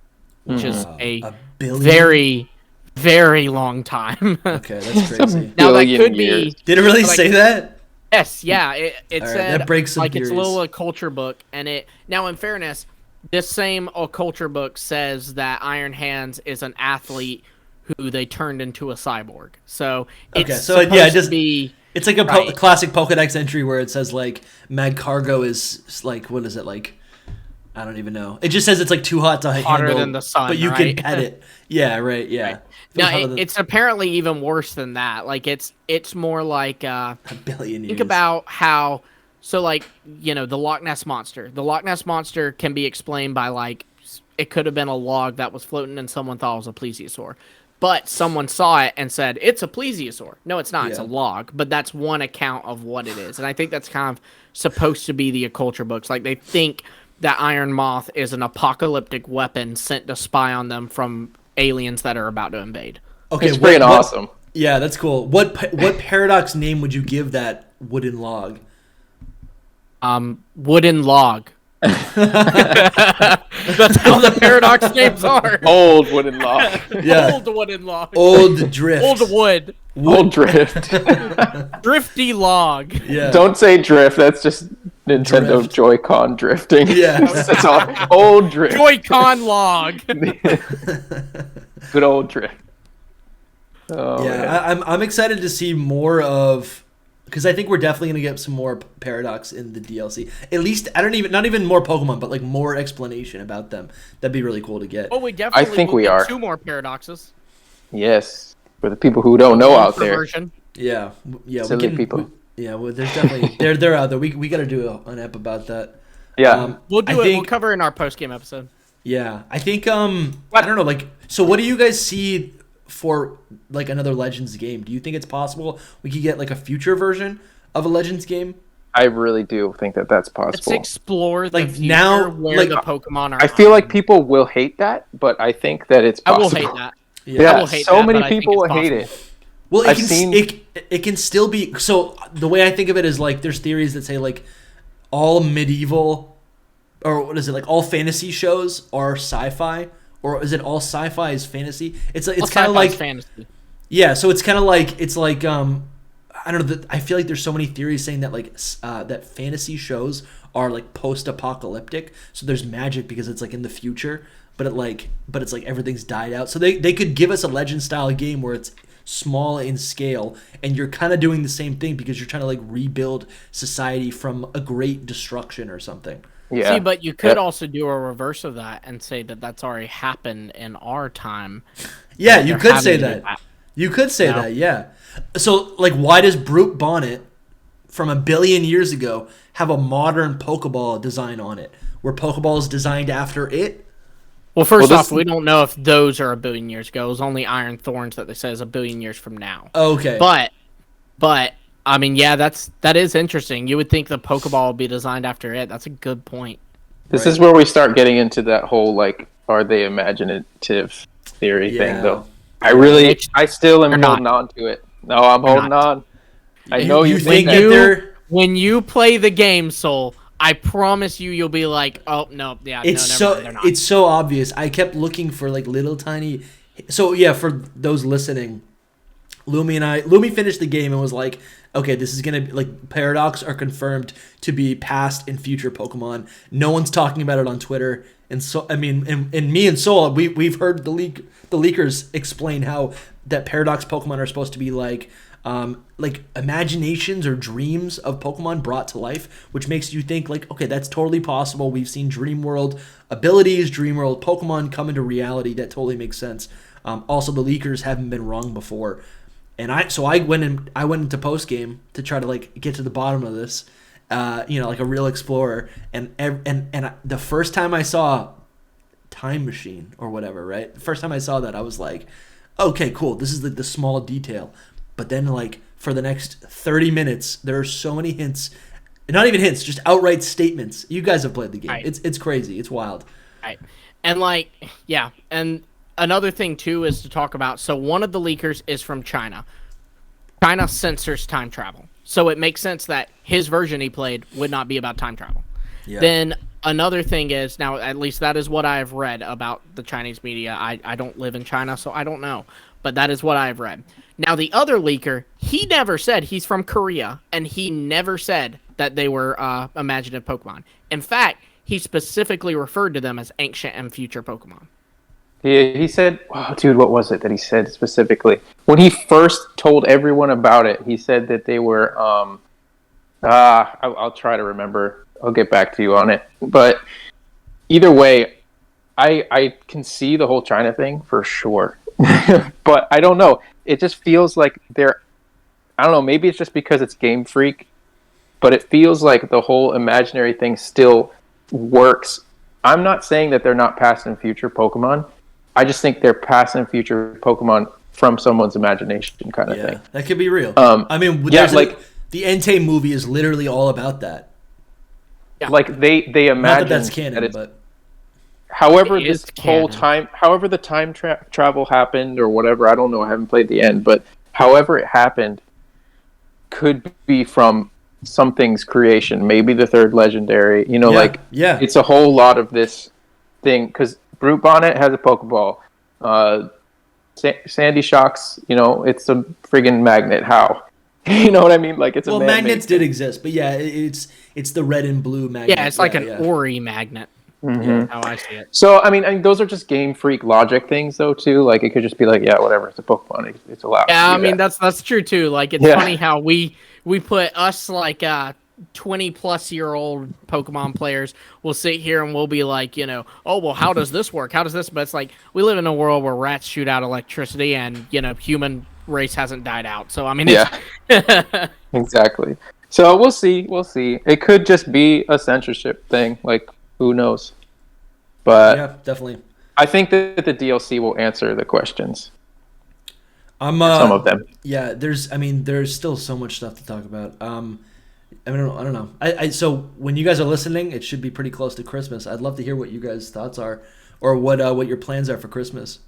Speaker 2: which is a
Speaker 1: billion?
Speaker 2: very, very long time.
Speaker 1: Okay, that's crazy.
Speaker 2: Now that
Speaker 3: Billion
Speaker 2: could
Speaker 3: years.
Speaker 2: be.
Speaker 1: Did it really
Speaker 2: like,
Speaker 1: say that?
Speaker 2: Yes, yeah. It
Speaker 1: All right,
Speaker 2: said
Speaker 1: that breaks some
Speaker 2: like
Speaker 1: theories.
Speaker 2: it's a little culture book, and it now in fairness, this same culture book says that Iron Hands is an athlete who they turned into a cyborg. So it's
Speaker 1: Okay, so
Speaker 2: supposed
Speaker 1: yeah, it just
Speaker 2: to be.
Speaker 1: it's like a
Speaker 2: Right.
Speaker 1: classic Pokedex entry where it says like Mag Cargo is like, what is it like? I don't even know. It just says it's like too hot to
Speaker 2: Hotter
Speaker 1: handle,
Speaker 2: than the sun,
Speaker 1: but you
Speaker 2: right?
Speaker 1: can pet it. Yeah, right. Yeah.
Speaker 2: Right.
Speaker 1: Feels
Speaker 2: Now
Speaker 1: hotter than
Speaker 2: it's apparently even worse than that. Like it's more like
Speaker 1: a billion years.
Speaker 2: think about how so like the Loch Ness monster. The Loch Ness monster can be explained by like it could have been a log that was floating and someone thought it was a plesiosaur. But someone saw it and said, it's a plesiosaur. No, it's not. It's a
Speaker 1: Yeah.
Speaker 2: log. But that's one account of what it is. And I think that's kind of supposed to be the culture books. Like, they think that Iron Moth is an apocalyptic weapon sent to spy on them from aliens that are about to invade.
Speaker 1: Okay,
Speaker 3: It's freaking awesome.
Speaker 1: Yeah, that's cool. What paradox name would you give that wooden log?
Speaker 2: Wooden log. That's how the paradox names are.
Speaker 3: Old wooden log.
Speaker 1: Yeah.
Speaker 2: Old wooden log.
Speaker 1: Old drift.
Speaker 2: Old wood.
Speaker 3: Old drift.
Speaker 2: Drifty log.
Speaker 1: Yeah.
Speaker 3: Don't say drift. That's just Nintendo
Speaker 1: Drift.
Speaker 3: Joy-Con drifting.
Speaker 1: Yeah.
Speaker 3: That's all. Old drift.
Speaker 2: Joy-Con log.
Speaker 3: Good old drift. Oh,
Speaker 1: Yeah,
Speaker 3: man.
Speaker 1: I'm excited to see more of, because I think we're definitely gonna get some more paradox in the DLC. At least not even more Pokemon, but like more explanation about them. That'd be really cool to get.
Speaker 2: Oh, we definitely
Speaker 3: think
Speaker 2: will
Speaker 3: we
Speaker 2: get
Speaker 3: are.
Speaker 2: 2 more paradoxes.
Speaker 3: Yes. For the people who don't know out there.
Speaker 2: Perversion.
Speaker 1: Yeah, yeah,
Speaker 3: Silly people.
Speaker 1: Well, there's definitely they're out there. We got to do an ep about that.
Speaker 3: Yeah.
Speaker 2: We'll do
Speaker 1: I
Speaker 2: it. We'll
Speaker 1: think-
Speaker 2: cover it in our post-game episode.
Speaker 1: Yeah, I think I don't know. Like, so what do you guys see for like another Legends game? Do you think it's possible we could get like a future version of a Legends game?
Speaker 3: I really do think that that's
Speaker 2: Let's
Speaker 3: possible.
Speaker 2: explore the
Speaker 1: Like,
Speaker 2: future
Speaker 1: now,
Speaker 2: where
Speaker 1: like,
Speaker 2: the Pokemon are.
Speaker 3: I feel like people will hate that, but I think that it's
Speaker 2: I
Speaker 3: possible.
Speaker 2: will hate that.
Speaker 3: Yeah,
Speaker 2: I will hate
Speaker 3: so
Speaker 2: that,
Speaker 3: many
Speaker 2: but I think
Speaker 3: people
Speaker 2: it's
Speaker 3: will hate
Speaker 2: possible.
Speaker 3: it.
Speaker 1: Well,
Speaker 3: I've seen-
Speaker 1: it can still be. So the way I think of it is like there's theories that say like all medieval, or what is it, like all fantasy shows are sci-fi, or is it all sci-fi is fantasy? It's like it's kind of
Speaker 2: Sci-fi's
Speaker 1: like
Speaker 2: fantasy.
Speaker 1: yeah. So it's kind of like I don't know. I feel like there's so many theories saying that like that fantasy shows are like post-apocalyptic. So there's magic because it's like in the future, but it's like everything's died out. So they could give us a Legend style game where it's small in scale, and you're kind of doing the same thing because you're trying to like rebuild society from a great destruction or something.
Speaker 3: Yeah.
Speaker 2: See, but you could
Speaker 3: Yep.
Speaker 2: also do a reverse of that and say that that's already happened in our time.
Speaker 1: Yeah,
Speaker 2: and
Speaker 1: you
Speaker 2: they're
Speaker 1: could
Speaker 2: having
Speaker 1: say
Speaker 2: to do
Speaker 1: that.
Speaker 2: that.
Speaker 1: You could say
Speaker 2: No.
Speaker 1: that, yeah. So, like, why does Brute Bonnet from 1 billion years ago have a modern Pokeball design on it? Were Pokeballs designed after it?
Speaker 2: Well, first
Speaker 3: Well,
Speaker 2: off, we don't know if those are 1 billion years ago. It was only Iron Thorns that they say is 1 billion years from now.
Speaker 1: Okay.
Speaker 2: But I mean, yeah, that is interesting. You would think the Pokeball would be designed after it. That's a good point.
Speaker 3: This
Speaker 1: Right.
Speaker 3: is where we start getting into that whole, like, are they imaginative theory
Speaker 1: Yeah.
Speaker 3: thing, though.
Speaker 2: Which
Speaker 3: I still am
Speaker 2: they're not.
Speaker 3: holding on to it. No, I'm holding
Speaker 2: not.
Speaker 3: on. I know you
Speaker 1: think
Speaker 3: think
Speaker 1: that
Speaker 3: that.
Speaker 1: they're...
Speaker 2: When you play the game, Soul, I promise you'll be like, oh no, yeah,
Speaker 1: It's
Speaker 2: no, never mind, they're not.
Speaker 1: it's so obvious. I kept looking for like little tiny. So yeah, for those listening, Lumi finished the game and was like, okay, this is gonna be like Paradox are confirmed to be past and future Pokemon. No one's talking about it on Twitter, and so I mean, and me and Soul, we've heard the leakers explain how that Paradox Pokemon are supposed to be like imaginations or dreams of Pokemon brought to life, which makes you think like, okay, that's totally possible. We've seen Dream World abilities, Dream World Pokemon come into reality. That totally makes sense. Also, the leakers haven't been wrong before, and I went into post game to try to like get to the bottom of this, like a real explorer. And the first time I saw Time Machine or whatever, right? The first time I saw that, I was like, okay, cool. This is like the small detail. But then, like, for the next 30 minutes, there are so many hints. Not even hints, just outright statements. You guys have played the game.
Speaker 2: Right.
Speaker 1: It's crazy. It's wild.
Speaker 2: Right. And like, yeah, and another thing too is to talk about. So one of the leakers is from China. China censors time travel, so it makes sense that his version he played would not be about time travel.
Speaker 1: Yeah.
Speaker 2: Then another thing is, now at least that is what I have read about the Chinese media. I don't live in China, so I don't know, but that is what I have read. Now the other leaker, he never said he's from Korea, and he never said that they were imaginative Pokemon. In fact, he specifically referred to them as ancient and future Pokemon.
Speaker 3: He said, oh, dude, what was it that he said specifically? When he first told everyone about it, he said that they were, I'll try to remember. I'll get back to you on it. But either way, I can see the whole China thing for sure. But I don't know. It just feels like I don't know, maybe it's just because it's Game Freak, but it feels like the whole imaginary thing still works. I'm not saying that they're not past and future Pokemon. I just think they're past and future Pokemon from someone's imagination kind of thing.
Speaker 1: That could be real. I mean, the Entei movie is literally all about that.
Speaker 3: Yeah. Like they imagine
Speaker 1: not that that's canon, but
Speaker 3: however this whole time, however the time travel happened or whatever, I don't know. I haven't played the end, but however it happened could be from something's creation. Maybe the third legendary. It's a whole lot of this thing because Brute Bonnet has a Pokeball. Sandy Shocks, it's a friggin' magnet. How? You know what I mean? Like it's a
Speaker 1: magnets did exist, but yeah, it's the red and blue magnet.
Speaker 2: Yeah, it's like an Ori magnet.
Speaker 3: Mm-hmm.
Speaker 2: How I see it.
Speaker 3: So I mean, those are just Game Freak logic things, though. Too, like it could just be like, yeah, whatever. It's a Pokemon. It's allowed.
Speaker 2: Yeah, I mean that's true too. Like it's funny how we put us like 20-plus-year-old Pokemon players will sit here and we'll be like, oh, well, how does this work? How does this? But it's like we live in a world where rats shoot out electricity and, human race hasn't died out. So, I mean,
Speaker 3: exactly. So we'll see. It could just be a censorship thing. Like, who knows? But
Speaker 1: yeah, definitely.
Speaker 3: I think that the DLC will answer the questions.
Speaker 1: Some
Speaker 3: of them.
Speaker 1: Yeah, there's still so much stuff to talk about. I don't know. So when you guys are listening, it should be pretty close to Christmas. I'd love to hear what you guys' thoughts are, or what your plans are for Christmas,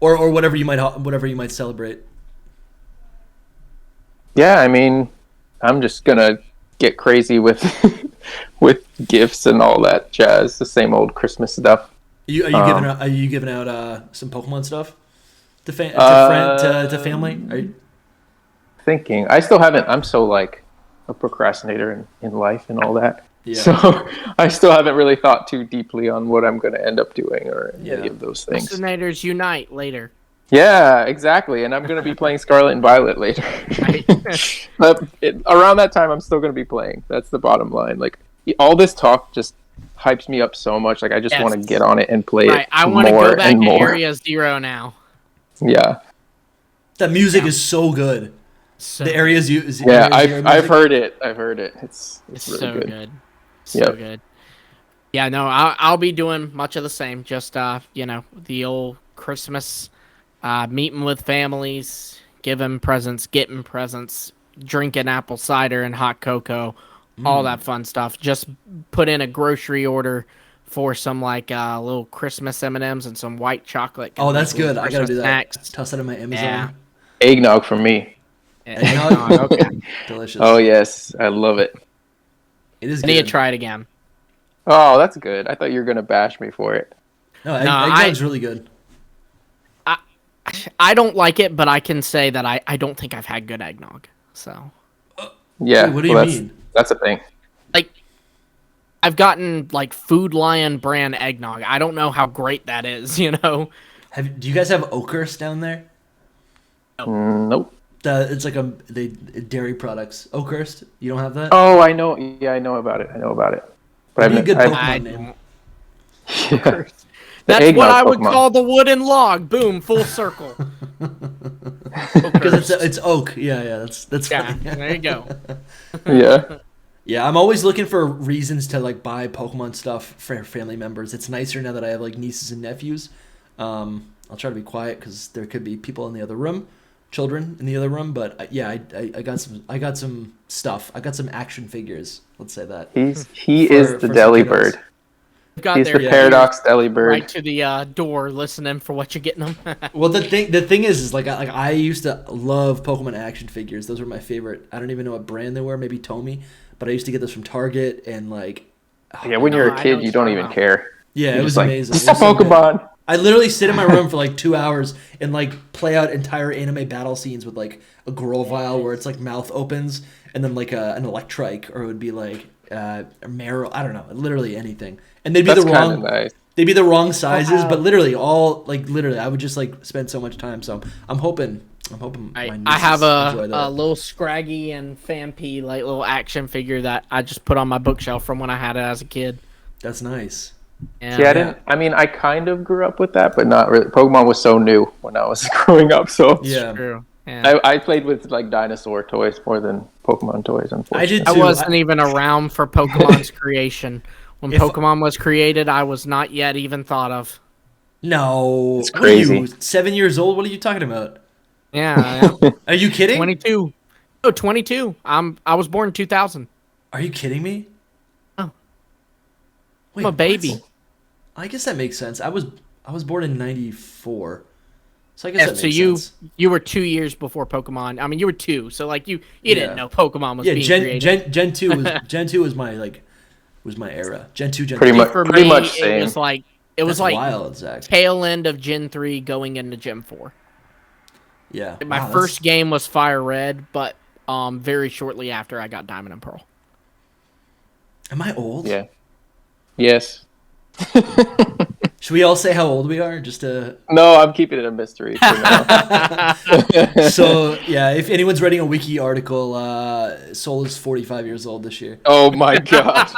Speaker 1: or whatever you might celebrate.
Speaker 3: Yeah, I mean, I'm just gonna get crazy with with gifts and all that jazz. The same old Christmas stuff.
Speaker 1: Are you giving out some Pokemon stuff to family? Are you
Speaker 3: thinking? I still haven't. I'm so like a procrastinator in life and all that. Yeah. So I still haven't really thought too deeply on what I'm going to end up doing or any of those things.
Speaker 2: Procrastinators unite later.
Speaker 3: Yeah, exactly. And I'm going to be playing Scarlet and Violet later. But around that time, I'm still going to be playing. That's the bottom line. Like all this talk just hypes me up so much. Like I just want to get on it and play it
Speaker 2: I want to
Speaker 3: more
Speaker 2: go back
Speaker 3: and
Speaker 2: to
Speaker 3: more.
Speaker 2: Area Zero now.
Speaker 3: Yeah.
Speaker 1: That music is so good.
Speaker 2: So
Speaker 1: the areas
Speaker 3: I've heard it. It's really
Speaker 2: so good.
Speaker 3: So
Speaker 2: good. Yeah, no, I'll be doing much of the same. Just the old Christmas, meeting with families, giving presents, getting presents, drinking apple cider and hot cocoa, all that fun stuff. Just put in a grocery order for some little Christmas M&Ms and some white chocolate.
Speaker 1: Oh, that's good. I gotta do that.
Speaker 2: Snacks.
Speaker 1: Toss that in my Amazon.
Speaker 2: Yeah.
Speaker 3: Eggnog from me.
Speaker 2: Eggnog, okay.
Speaker 1: Delicious.
Speaker 3: Oh yes, I love it.
Speaker 1: It is.
Speaker 2: I need to try it again.
Speaker 3: Oh, that's good. I thought you were gonna bash me for it.
Speaker 1: No, eggnog's really good.
Speaker 2: I don't like it, but I can say that I don't think I've had good eggnog. So.
Speaker 3: Yeah.
Speaker 1: Wait, what do you mean?
Speaker 3: That's a thing.
Speaker 2: Like, I've gotten Food Lion brand eggnog. I don't know how great that is. Do
Speaker 1: you guys have Oakhurst down there?
Speaker 3: Nope.
Speaker 1: It's like they dairy products. Oakhurst, you don't have that?
Speaker 3: Oh, I know. Yeah, I know about it. But
Speaker 1: That'd be a good Pokemon name.
Speaker 3: Yeah.
Speaker 2: That's what I would call the wooden log. Boom, full circle.
Speaker 1: Because it's oak. Yeah, that's
Speaker 2: yeah.
Speaker 1: funny.
Speaker 2: There you go.
Speaker 3: Yeah.
Speaker 1: Yeah, I'm always looking for reasons to buy Pokemon stuff for family members. It's nicer now that I have nieces and nephews. I'll try to be quiet because there could be people in the other room. Children in the other room, but I got some stuff. I got some action figures. Let's say that
Speaker 3: He is the Delibird.
Speaker 2: got
Speaker 3: He's
Speaker 2: their
Speaker 3: the Paradox Delibird.
Speaker 2: right to the door, listening for what you're getting them.
Speaker 1: Well, the thing is like I used to love Pokemon action figures. Those were my favorite. I don't even know what brand they were. Maybe Tomy, but I used to get those from Target and like.
Speaker 3: Yeah, when you're a
Speaker 2: I know
Speaker 3: kid,
Speaker 2: what
Speaker 3: you don't
Speaker 2: you're
Speaker 3: even
Speaker 2: talking
Speaker 3: care.
Speaker 1: Yeah,
Speaker 3: You're
Speaker 1: it was
Speaker 3: just like,
Speaker 1: amazing.
Speaker 3: It's
Speaker 1: It
Speaker 3: a
Speaker 1: was so good.
Speaker 3: Pokemon.
Speaker 1: I literally sit in my room for like 2 hours and like play out entire anime battle scenes with like a Grovyle where it's like mouth opens and then like an Electrike, or it would be like a Meryl. I don't know, literally anything. And they'd be
Speaker 3: That's
Speaker 1: the
Speaker 3: kind of
Speaker 1: wrong.
Speaker 3: nice.
Speaker 1: They'd be the wrong sizes, but literally I would just like spend so much time. So I'm hoping my nieces
Speaker 2: I have
Speaker 1: enjoy
Speaker 2: a
Speaker 1: that.
Speaker 2: little Scraggy and Phanpy like little action figure that I just put on my bookshelf from when I had it as a kid.
Speaker 1: That's nice.
Speaker 2: Yeah.
Speaker 3: See, I kind of grew up with that, but not really. Pokemon was so new when I was growing up, so
Speaker 1: Yeah.
Speaker 2: True. Yeah.
Speaker 3: I played with like dinosaur toys more than Pokemon toys. Unfortunately,
Speaker 1: I did
Speaker 2: I
Speaker 1: too.
Speaker 2: wasn't even around for Pokemon's creation. When
Speaker 1: If-
Speaker 2: Pokemon was created, I was not yet even thought of.
Speaker 1: No.
Speaker 3: It's
Speaker 1: What are you,
Speaker 3: crazy.
Speaker 1: 7 years old? What are you talking about?
Speaker 2: Yeah.
Speaker 1: Are you kidding?
Speaker 2: 22. Oh, 22. I was born in 2000.
Speaker 1: Are you kidding me?
Speaker 2: Oh.
Speaker 1: Wait,
Speaker 2: I'm a baby.
Speaker 1: what? I guess that makes sense. I was born in 94. So I guess that
Speaker 2: So
Speaker 1: makes
Speaker 2: you
Speaker 1: sense.
Speaker 2: you were 2 years before Pokemon. I mean, you were 2, so like you
Speaker 1: Yeah.
Speaker 2: didn't know Pokemon was
Speaker 1: Yeah,
Speaker 2: being
Speaker 1: Gen
Speaker 2: created.
Speaker 1: Gen 2 was Gen 2 was my era. Gen 2, Gen
Speaker 3: Pretty
Speaker 1: 3.
Speaker 3: much.
Speaker 2: For
Speaker 3: Pretty
Speaker 2: me,
Speaker 3: much
Speaker 2: it
Speaker 3: same.
Speaker 2: was like
Speaker 1: That's wild, Zach.
Speaker 2: tail end of Gen 3 going into Gen 4.
Speaker 1: Yeah.
Speaker 2: My
Speaker 1: Wow,
Speaker 2: first game was Fire Red, but very shortly after I got Diamond and Pearl.
Speaker 1: Am I old?
Speaker 3: Yeah. Yes.
Speaker 1: Should we all say how old we are just to
Speaker 3: No, I'm keeping it a mystery for now.
Speaker 1: So, yeah, if anyone's writing a wiki article, Soul is 45 years old this year.
Speaker 3: Oh my god.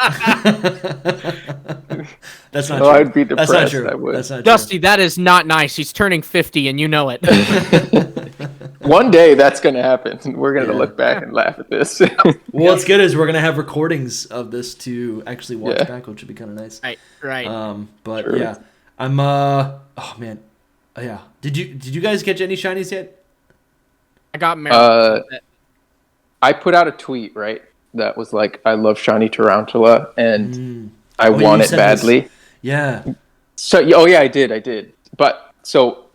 Speaker 1: That's not
Speaker 3: No,
Speaker 1: true.
Speaker 3: I'd be
Speaker 1: That's not
Speaker 3: depressed,
Speaker 1: true.
Speaker 3: I would.
Speaker 1: That's not
Speaker 2: Dusty, that is not nice. He's turning 50, and you know it.
Speaker 3: One day that's gonna happen. We're gonna
Speaker 1: Yeah.
Speaker 3: look back and laugh at this.
Speaker 1: Well, what's good is we're gonna have recordings of this to actually watch
Speaker 3: Yeah.
Speaker 1: back, which would be kind of nice.
Speaker 2: Right.
Speaker 1: But
Speaker 3: True.
Speaker 1: yeah, I'm oh man, yeah. Did you guys catch any shinies yet?
Speaker 2: I got married.
Speaker 3: I put out a tweet, right? That was like, I love shiny tarantula and I
Speaker 1: Oh, yeah,
Speaker 3: want
Speaker 1: you
Speaker 3: it
Speaker 1: said
Speaker 3: badly.
Speaker 1: this. Yeah.
Speaker 3: So, oh yeah, I did. But so,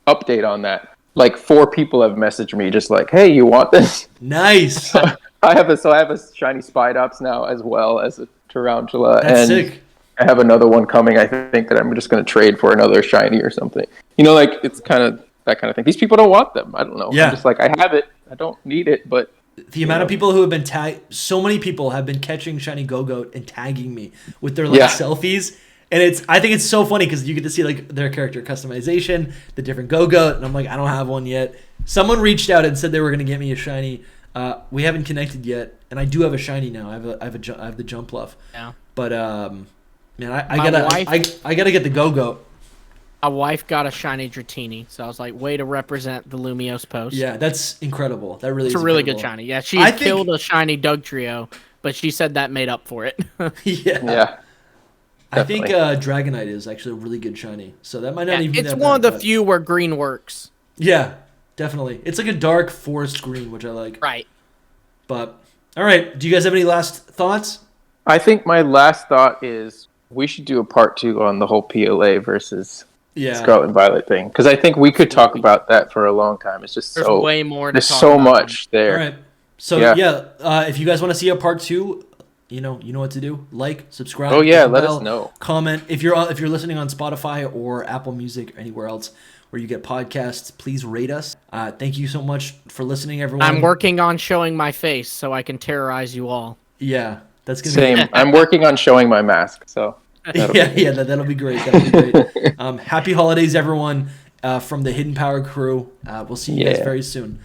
Speaker 3: update on that. Like 4 people have messaged me just like, hey, you want this?
Speaker 1: Nice.
Speaker 3: I have a shiny Spidops now as well as a tarantula.
Speaker 1: That's
Speaker 3: and
Speaker 1: sick.
Speaker 3: I have another one coming, I think, that I'm just going to trade for another shiny or something. You know, like, it's kind of that kind of thing. These people don't want them. I don't know.
Speaker 1: Yeah.
Speaker 3: I'm just like, I have it. I don't need it, but...
Speaker 1: The amount of people who have been so many people have been catching shiny Go-Goat and tagging me with their like
Speaker 3: Yeah.
Speaker 1: selfies. And I think it's so funny because you get to see like their character customization, the different Go-Goat, and I'm like, I don't have one yet. Someone reached out and said they were going to get me a shiny. We haven't connected yet, and I do have a shiny now. I have the Jumpluff.
Speaker 2: Yeah.
Speaker 1: But man, I
Speaker 2: My
Speaker 1: gotta
Speaker 2: wife-
Speaker 1: I gotta get the Go-Goat.
Speaker 2: My wife got a shiny Dratini, so I was like, way to represent the Lumiose post.
Speaker 1: Yeah, that's incredible. That really
Speaker 2: It's
Speaker 1: is
Speaker 2: a really good
Speaker 1: incredible.
Speaker 2: shiny. Yeah, she
Speaker 1: I
Speaker 2: had
Speaker 1: think-
Speaker 2: killed a shiny Dugtrio, but she said that made up for it.
Speaker 1: Yeah.
Speaker 3: Yeah.
Speaker 1: I think
Speaker 3: Definitely.
Speaker 1: Dragonite is actually a really good shiny. So that might not
Speaker 2: Yeah,
Speaker 1: even be
Speaker 2: it's
Speaker 1: that
Speaker 2: one of
Speaker 1: bad,
Speaker 2: the
Speaker 1: but-
Speaker 2: few where green works.
Speaker 1: Yeah, definitely. It's like a dark forest green, which I like.
Speaker 2: Right.
Speaker 1: But all right, do you guys have any last thoughts?
Speaker 3: I think my last thought is we should do a part 2 on the whole PLA versus
Speaker 1: Yeah.
Speaker 3: Scarlet Violet thing. Because I think we could talk about that for a long time. It's just
Speaker 2: There's
Speaker 3: so...
Speaker 2: way more to
Speaker 3: There's
Speaker 2: talk
Speaker 3: so
Speaker 2: about.
Speaker 3: much there.
Speaker 1: All right. So
Speaker 3: Yeah.
Speaker 1: if you guys want to see a part 2, you know what to do. Like, subscribe.
Speaker 3: Oh, yeah,
Speaker 1: hit the
Speaker 3: let us
Speaker 1: bell,
Speaker 3: know.
Speaker 1: Comment if you're listening on Spotify or Apple Music or anywhere else where you get podcasts. Please rate us. Thank you so much for listening, everyone.
Speaker 2: I'm working on showing my face so I can terrorize you all.
Speaker 1: Yeah, that's gonna
Speaker 3: Same. I'm working on showing my mask, so...
Speaker 1: be that'll be great. That'll be great. Happy holidays, everyone. From the Hidden Power crew. We'll see you guys
Speaker 3: Yeah.
Speaker 1: very soon.